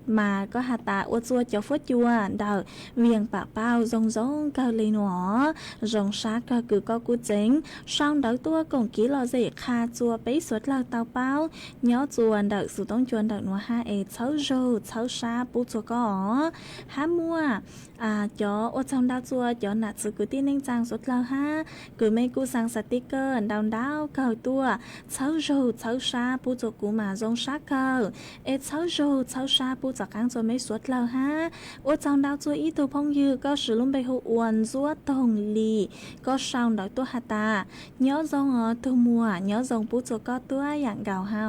mà có hạt tạ ô chua cho phốt chua đào viền bả bao rong rong cao lên nó rong sát cao cứ có cú chính xong đào tua cùng ký lo dễ kha chua bấy suốt lao tàu bao nhớ chua đào sự tông chuồn đào nó ha cháu rô cháu sa bút chua có há mua cho ô trong đào chua cho nạt sự cứ tin nên trang suốt lao ha cứ mấy cú sang sticker đào đào cao tua cháu rô cháu sa bút chua cú mà rong sát cao cháu rô cháu sa bútจากการ做ไม่สวดแล้วฮะว่าจังดาวตัวอีตัวพงยืก็สือลุ่มไปหัววนจัวตงลีก็ชาวดอกตัวหาตาย้อจงตัวมัวย้อจงปูจัวก็ตัวอย่างเก่าฮะ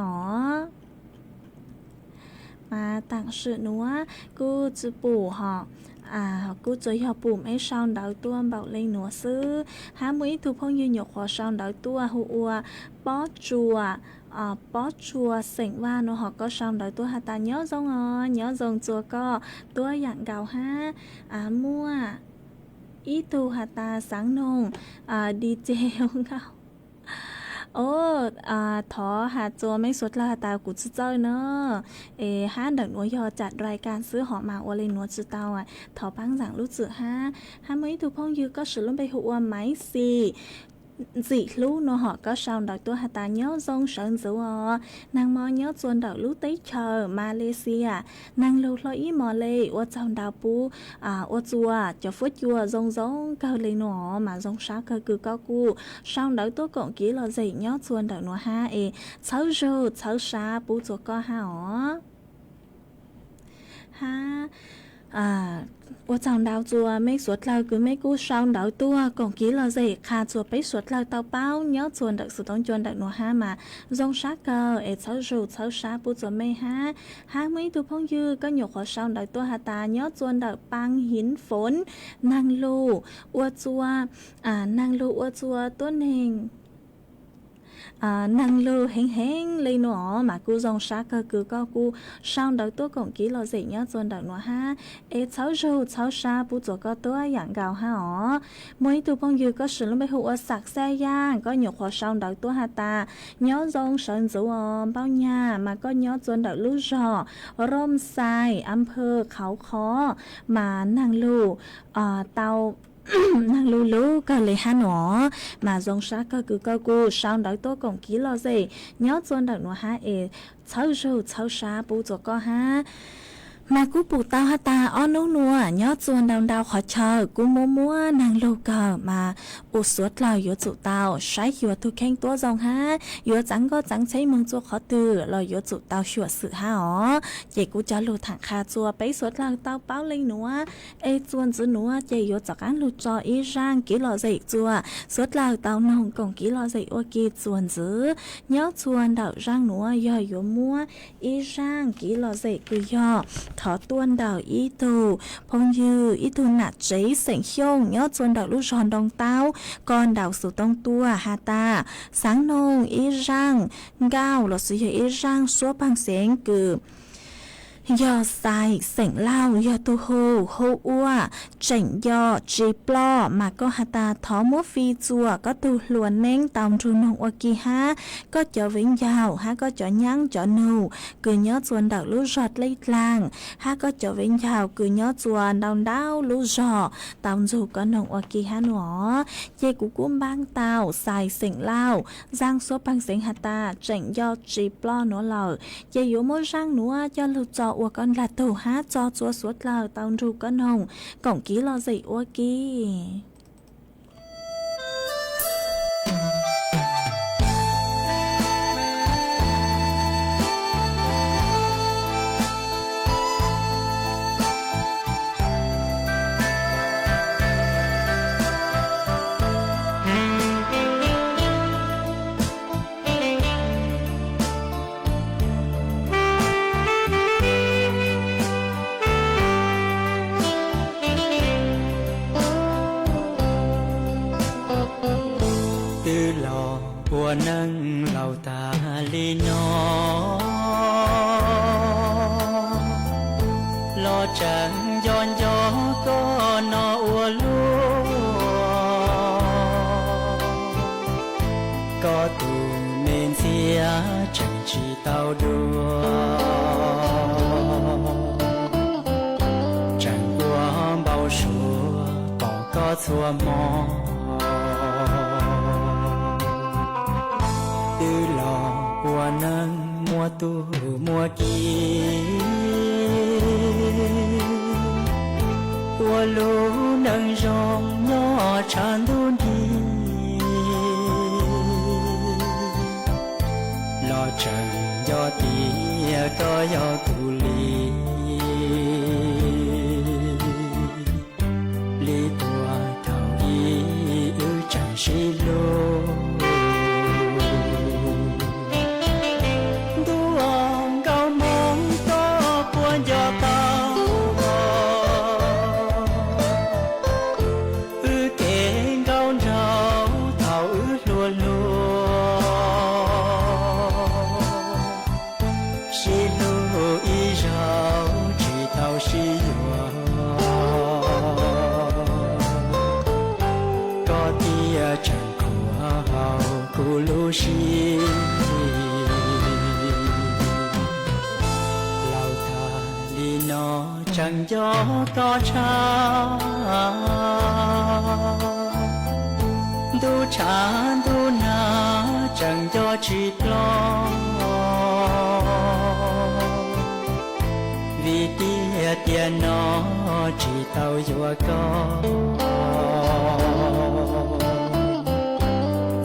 มาต่างสื่อนัวกูจะปู่หอกูจะหอบปุ่มไอ้ชาวดาวตัวเบาเลยหนัวซื้อหามือตัวพงยืหยกหัวชาวดาวตัวหัวป๊อจัวbó chùa sỉnh va nó họ có xong đợi tôi hà ta nhớ dòng chùa có tôi dạng gạo ha mua ý tu hà ta sáng nông đi treo ngao thọ hà chùa mấy suốt là hà ta của chú chơi nữa hát đợt nuôi choจัดรายการซื้อหอมาว่าเลยนัวchú tao thọ băng giảng lúc chữ ha mấy tu phong dư có sử luôn bay hụa máy xì dị lú nó họ có sao đợi tôi hà ta nhớ dòng sơn dữ nàng mò nhớ chuồn đợi lú tế chờ Malaysia nàng lưu lo ý mò lê ô trong đào pu ô chùa cho phút chùa dòng cao lên nó mà dòng sáng cơ cứ cao cu sao đợi tôi còn kỹ là gì nhớ chuồn đợi nó ha cháu rô cháu xa pu chùa có haว่าจังดาวจัวไม่สวดเราคือไม่กู้ช่องดาวตัวกองกี้เราจะขาจัวไปสวดเราเตาเป้าเนื้อชวนดักสุดต้องจวนดักหนูห้ามาจงชักเกอเช้ารูเช้าช้าปูจัวไม่ห้าไม่ตัวพงยือก็หยกขอช่องดักตัวหาตาเนื้อชวนดักปังหินฝนนางลูอวจัวนางลูอวจัวต้นเฮงnăng lưu heng lên nó mà cô dòng sát cơ cứ có cô sau đó tôi cũng kỹ là gì nhá dồn đợt nó ha cháu râu cháu sa bút cho có tôi dạng gạo ha mấy tụ phong dư có sự lúc bây hụt sạc xe giang có nhiều khó sau đó tôi ha ta nhớ dòng sơn dấu bao nhà mà có nhớ dồn đợt lú rò rôm sai âm phơ khảo khó mà năng lưu tàu nàng lú lú cơ lấy hà nó mà dòng sát cơ cứ cơ cô sau đó tôi còn kỹ lo gì nhớ dồn đợt nó ha cháu râu cháu sa bút cho có ha mà cú bù tao ha ta on nấu nua nhớ chuồn đào đào khó chờ cú múa múa nàng lô cờ mà u suốt lời yếu chủ tao sai yếu thu khen tua dòng ha yếu chẳng có chẳng thấy mong chua khó từ lời yếu chủ tao sửa sự ha ó vậy cú cho lù thẳng kha chua bấy suốt lời tao báo lên núa ê chuồn giữ núa vậy yếu chẳng ăn lù cho ý rang kỹ lò dậy chua suốt lời tao nồng còn kỹ lò dậy ô kia chuồn giữ nhớ chuồn đào rang núa giờ yếu mua ý rang kỹ lò dậy cứ do thọ tuôn đào ý tù phong dư ý tù nạt giấy sảnh hiông nhớ chuồn đào lúc giòn đông tao còn đào sủ tông tua hà ta sáng nông ý rang gao là sử dụng ý rang số bằng sáng cử do sai sảnh lao do tu hô ua chảnh do chỉ plo mà có hà ta thó múa phi chùa có tu luồn nén tòng tru nông oa ki ha có chở vĩnh giàu ha có chở nhang chở nù cứ nhớ chuồn đào lú giọt lấy làng ha có chở vĩnh giàu cứ nhớ chuồn đào đào lú giọt tòng dù có nông oa ki ha nọ dây của cuốn bang tàu sai sảnh lao giang số bằng sảnh hà ta chảnh do chỉ plo nó lờ dây yếu mối rang núa cho lưu cho ua con là tàu hát cho chúa suốt lờ tàu ru con hồng cổng ký lo dậy ua kì nâng lầu ta li nó lo chẳng giòn gió có nó ua lúa có tù men xia chẳng chỉ tao đua chẳng qua bao sủa bỏ có xua mò qua nắng mùa tu mùa kỳ qua lũ nắng rong nhỏ tràn đun đi lo chẳng do tia có do tu li li tua thảo y ư chẳng xí lô chẳng gió có cha du cha du na chẳng gió chỉ lo vì tia tia nó chỉ tao vừa có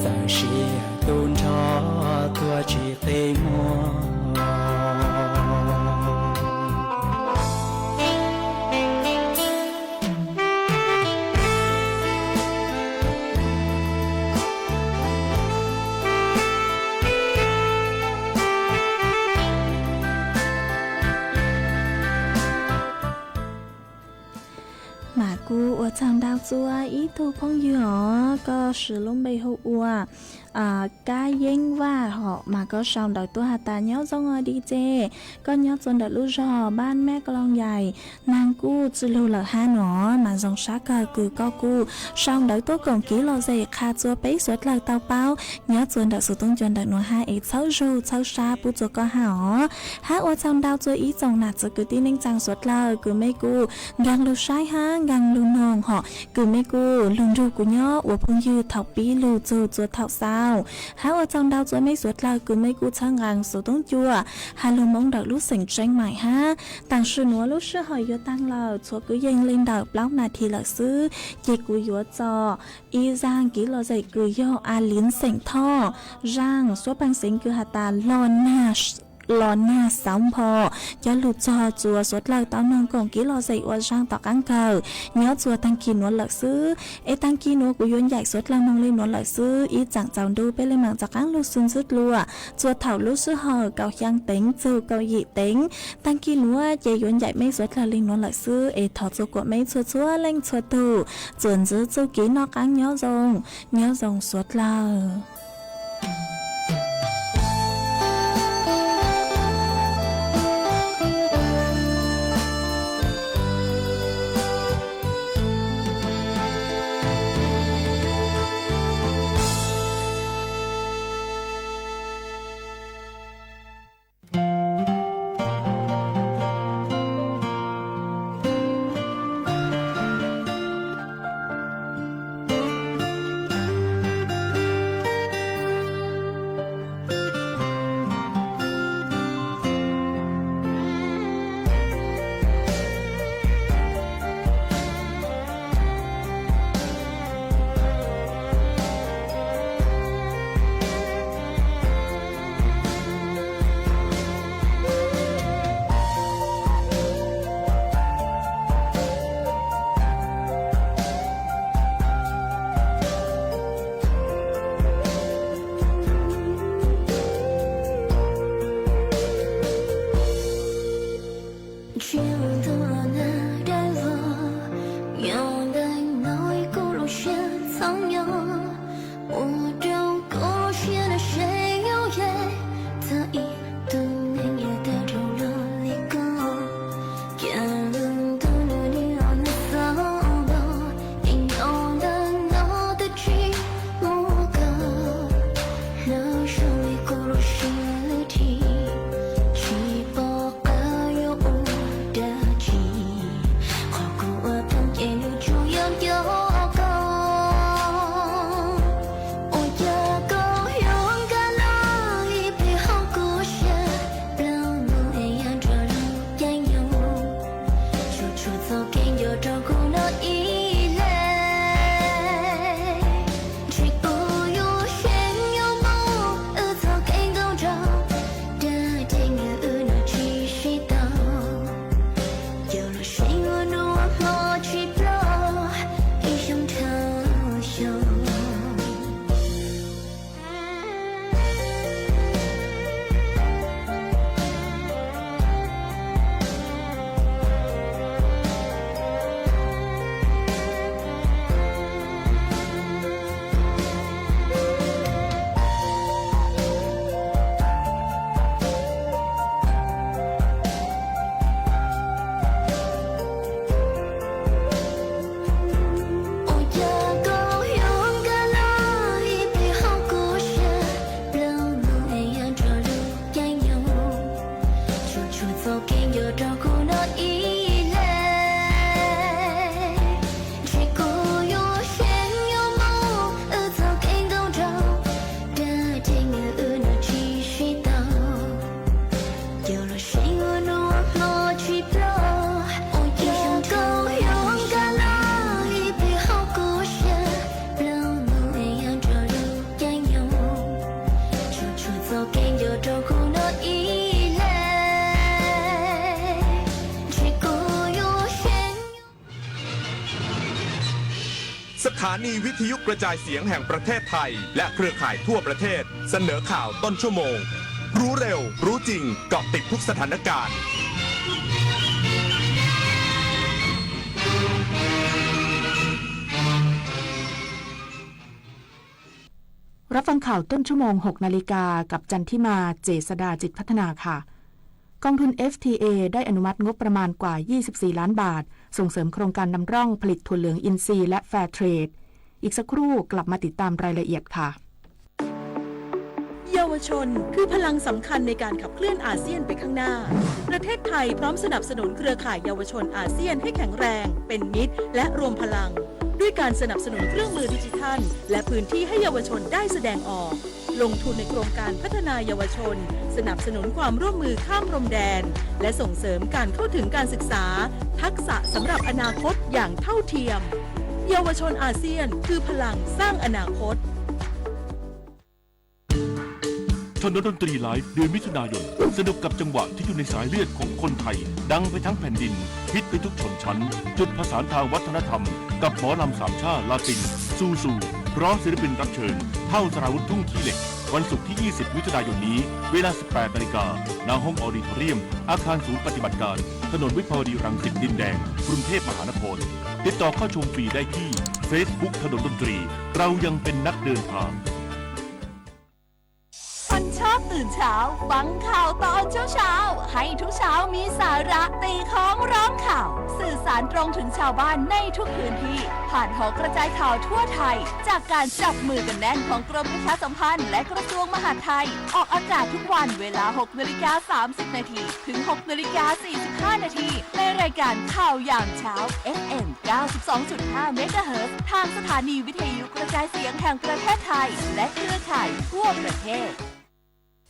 rằng xia tôn cho tua chỉ tê mua cú ở trong đào chua ý thu phong dư họ có sử lông bầy hậu ua cá yên và họ mà có xong đợi tôi hà ta nhớ do ngồi đi chê có nhớ dồn đợi lúc rò ban mẹ có lòng dài nàng cu chứ lưu là ha nó mà dòng sát cờ cứ có cu xong đợi tôi còn ký lo dày khá chua bấy suốt lời tao bao nhớ dồn đợi sự tung dồn đợi nó hai ấy xấu ru xấu xa bút chua có hà họ hát ở trong đào chua ý dòng nạt cứ tin ninh chẳng suốt lời cứ mấy cu gang lưu sai ha gang lưu nồng họ cứ mấy cu lùng ru của nhớ ở phong dư thọc bí lưu chua chua thọc xa หาว่าจังดาวจะไม่สวดเรากูไม่กูช่างรังสูต้องจัวฮาลูมงดอกลูกเสียงแจ้งใหม่ฮะต่างชื่อหนัวลูกชื่อหอยยัวตั้งเราชัวกูยังเล่นดอกเปล่านาทีละซื้อเจกูยัวจออีจางกี่เราใจกูย่ออาลิ้นเสียงท่อร่างสวบังเสียงคือหาตาลอนหน้าสาวพอจะหลุดจอจัวสวดเล่าตอนนองกงกี่รอใส่อวดช่างต่อกังเก่าเนื้อจัวตังกีนวลหลักซื้อตังกีนัวกูย้อนใหญ่สวดเล่ามองเลยนวลหลักซื้ออีจังจังดูไปเลยมังจากกังลูกซุนสุดลัวจัวเถ่าลูกซื้อห่อเกายังเต็งจูเกาหยีเต็งตังกีนัวเจย้อนใหญ่ไม่สวดเล่าเลยนวลหลักซื้อถอดจัวกดไม่ชัวเล่งชัวตูจวนจื้อจูกี่นอกกังเนื้อจงสวดเล่าสถานีวิทยุกระจายเสียงแห่งประเทศไทยและเครือข่ายทั่วประเทศเสนอข่าวต้นชั่วโมงรู้เร็วรู้จริงเกาะติดทุกสถานการณ์รับฟังข่าวต้นชั่วโมง 6 นาฬิกากับจันทิมาเจษฎาจิตพัฒนาค่ะกองทุน FTA ได้อนุมัติงบประมาณกว่า24ล้านบาทส่งเสริมโครงการนำร่องผลิตถั่วเหลืองอินทรีย์และแฟร์เทรดอีกสักครู่กลับมาติดตามรายละเอียดค่ะเยาวชนคือพลังสำคัญในการขับเคลื่อนอาเซียนไปข้างหน้าประเทศไทยพร้อมสนับสนุนเครือข่ายเยาวชนอาเซียนให้แข็งแรงเป็นมิตรและรวมพลัง ด้วยการสนับสนุนเครื่องมือดิจิทัลและพื้นที่ให้เยาวชนได้แสดงออกลงทุนในโครงการพัฒนาเยาวชนสนับสนุนความร่วมมือข้ามพรมแดนและส่งเสริมการเข้าถึงการศึกษาทักษะสำหรับอนาคตอย่างเท่าเทียมเยาวชนอาเซียนคือพลังสร้างอนาคตชนดนตรีไลฟ์เดือนมิถุนายนสนุกกับจังหวะที่อยู่ในสายเลือดของคนไทยดังไปทั้งแผ่นดินฮิตไปทุกชนชั้นจุดผสานทางวัฒนธรรมกับหมอลำสามชาติลาตินซูพร้อมศิลปินรับเชิญเท่าสราวุธทุ่งขี้เหล็กวันศุกร์ที่ 20 มิถุนายนนี้เวลา 18 นาฬิกาณห้องออดิทอเรียมอาคารศูนย์ปฏิบัติการถนนวิภาวดีรังสิตดินแดงกรุงเทพมหานครติดต่อเข้าชมฟรีได้ที่ Facebook ถนนดนตรีเรายังเป็นนักเดินทางคนชอบตื่นเช้าฟังข่าวตอนเช้าให้ทุกเช้ามีสาระตีของร้องข่าวสื่อสารตรงถึงชาวบ้านในทุกพื้นที่ผ่านหอกระจายข่าวทั่วไทยจากการจับมือกันแน่นของกรมประชาสัมพันธ์และกระทรวงมหาดไทยออกอากาศทุกวันเวลา 6:30 น.ถึง 6:45 น.ในรายการข่าวยามเช้า FM 92.5 เมกะเฮิรตซ์ทางสถานีวิทยุกระจายเสียงแห่งประเทศไทยและเครือข่ายทั่วประเทศ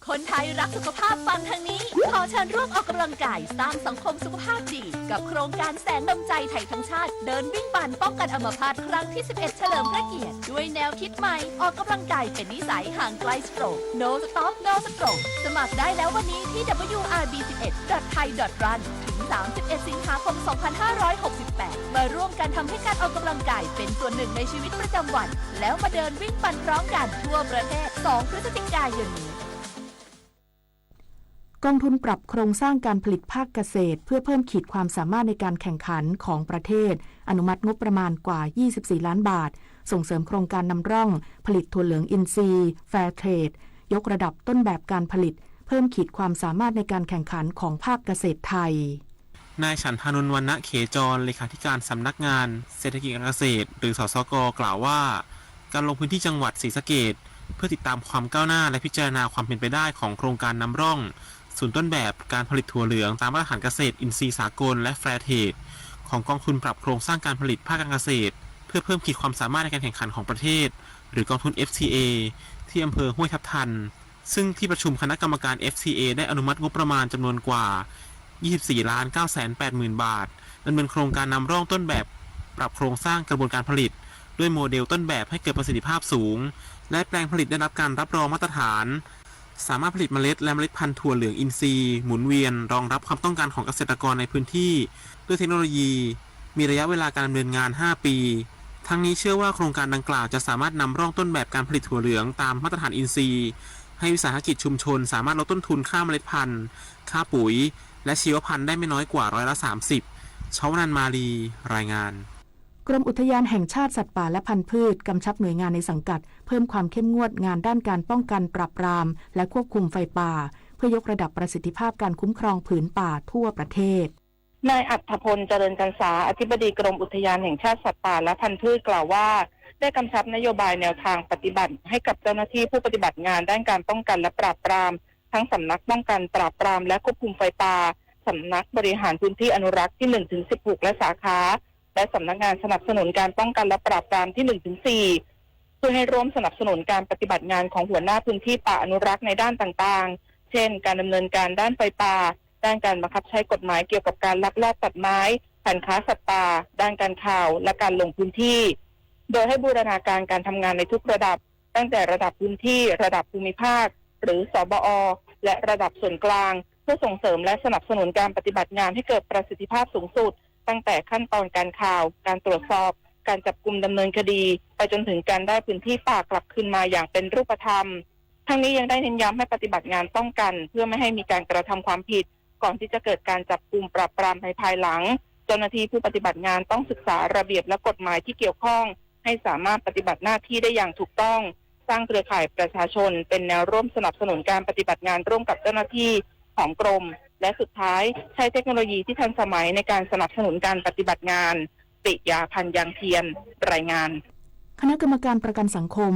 คนไทยรักสุขภาพฟังทางนี้ขอเชิญร่วมออกกำลังกายสร้างสังคมสุขภาพดีกับโครงการแสงดำใจไทยทั้งชาติเดินวิ่งปั่นป้องกันอัมพาตครั้งที่ 11 เฉลิมพระเกียรติด้วยแนวคิดใหม่ออกกำลังกายเป็นนิสัยห่างไกลสโตรก No Stop No Stroke สมัครได้แล้ววันนี้ที่ wrb11.thai.run ถึง 31 สิงหาคม 2568 มาร่วมกันทำให้การออกกำลังกายเป็นส่วนหนึ่งในชีวิตประจำวันแล้วมาเดินวิ่งปั่นพร้อมกันทั่วประเทศ 2 พฤศจิกายนนี้กองทุนปรับโครงสร้างการผลิตภาคเกษตรเพื่อเพิ่มขีดความสามารถในการแข่งขันของประเทศอนุมัติงบประมาณกว่า 24 ล้านบาทส่งเสริมโครงการนำร่องผลิตถั่วเหลืองอินทรีย์แฟร์เทรดยกระดับต้นแบบการผลิตเพิ่มขีดความสามารถในการแข่งขันของภาคเกษตรไทยนายฉันทานนท์วรรณเขจรเลขาธิการสำนักงานเศรษฐกิจการเกษตรหรือสสก.กล่าวว่าการลงพื้นที่จังหวัดศรีสะเกษเพื่อติดตามความก้าวหน้าและพิจารณาความเป็นไปได้ของโครงการนำร่องศูนย์ต้นแบบการผลิตถั่วเหลืองตามมาตรฐานเกษตรอินทรีย์สากลและแฟร์เทรดของกองทุนปรับโครงสร้างการผลิตภาคการเกษตรเพื่อเพิ่มขีดความสามารถในการแข่งขันของประเทศหรือกองทุน FTA ที่อำเภอห้วยทับทันซึ่งที่ประชุมคณะกรรมการ FTA ได้อนุมัติงบประมาณจำนวนกว่า 24,980,000 บาทดำเนินโครงการนำร่องต้นแบบปรับโครงสร้างกระบวนการผลิตด้วยโมเดลต้นแบบให้เกิดประสิทธิภาพสูงและแปลงผลิตได้รับการรับรองมาตรฐานสามารถผลิตเมล็ดและเมล็ดพันธุ์ถั่วเหลืองอินทรีย์หมุนเวียนรองรับความต้องการของเกษตรกรในพื้นที่ด้วยเทคโนโลยีมีระยะเวลาการดำเนินงาน 5 ปีทั้งนี้เชื่อว่าโครงการดังกล่าวจะสามารถนำร่องต้นแบบการผลิตถั่วเหลืองตามมาตรฐานอินทรีย์ให้วิสาหกิจชุมชนสามารถลดต้นทุนค่าเมล็ดพันธุ์ค่าปุ๋ยและชีวพันธุ์ได้ไม่น้อยกว่า30%ชาวนันมาลีรายงานกรมอุทยานแห่งชาติสัตว์ป่าและพันธุ์พืชกำชับหน่วยงานในสังกัดเพิ่มความเข้มงวดงานด้านการป้องกันปราบปรามและควบคุมไฟป่าเพื่อยกระดับประสิทธิภาพการคุ้มครองผืนป่าทั่วประเทศนายอัฏฐพลเจริญกันษาอธิบดีกรมอุทยานแห่งชาติสัตว์ป่าและพันธุ์พืชกล่าวว่าได้กำชับนโยบายแนวทางปฏิบัติให้กับเจ้าหน้าที่ผู้ปฏิบัติงานด้านการป้องกันและปราบปรามทั้งสำนักป้องกันปราบปรามและควบคุมไฟป่าสำนักบริหารพื้นที่อนุรักษ์ที่ 1-16 และสาขาและสำนักงานสนับสนุนการป้องกันและปราบปรามที่ 1-4 เพื่อให้ร่วมสนับสนุนการปฏิบัติงานของหัวหน้าพื้นที่ป่าอนุรักษ์ในด้านต่างๆเช่นการดำเนินการด้านไฟป่าด้านการบังคับใช้กฎหมายเกี่ยวกับการลักลอบตัดไม้การค้าสัตว์ป่าด้านการข่าวและการลงพื้นที่โดยให้บูรณาการการทำงานในทุกระดับตั้งแต่ระดับพื้นที่ระดับภูมิภาคหรือสบอและระดับส่วนกลางเพื่อส่งเสริมและสนับสนุนการปฏิบัติงานให้เกิดประสิทธิภาพสูงสุดตั้งแต่ขั้นตอนการข่าวการตรวจสอบการจับกุมดำเนินคดีไปจนถึงการได้พื้นที่ป่ากลับคืนมาอย่างเป็นรูปธรรมทั้งนี้ยังได้เน้นย้ำให้ปฏิบัติงานป้องกันเพื่อไม่ให้มีการกระทำความผิดก่อนที่จะเกิดการจับกุมปราบปรามในภายหลังเจ้าหน้าที่ผู้ปฏิบัติงานต้องศึกษาระเบียบและกฎหมายที่เกี่ยวข้องให้สามารถปฏิบัติหน้าที่ได้อย่างถูกต้องสร้างเครือข่ายประชาชนเป็นแนวร่วมสนับสนุนการปฏิบัติงานร่วมกับเจ้าหน้าที่ของกรมและสุดท้ายใช้เทคโนโลยีที่ทันสมัยในการสนับสนุนการปฏิบัติงานปิยาพันธ์ยางเทียนรายงานคณะกรรมการประกันสังคม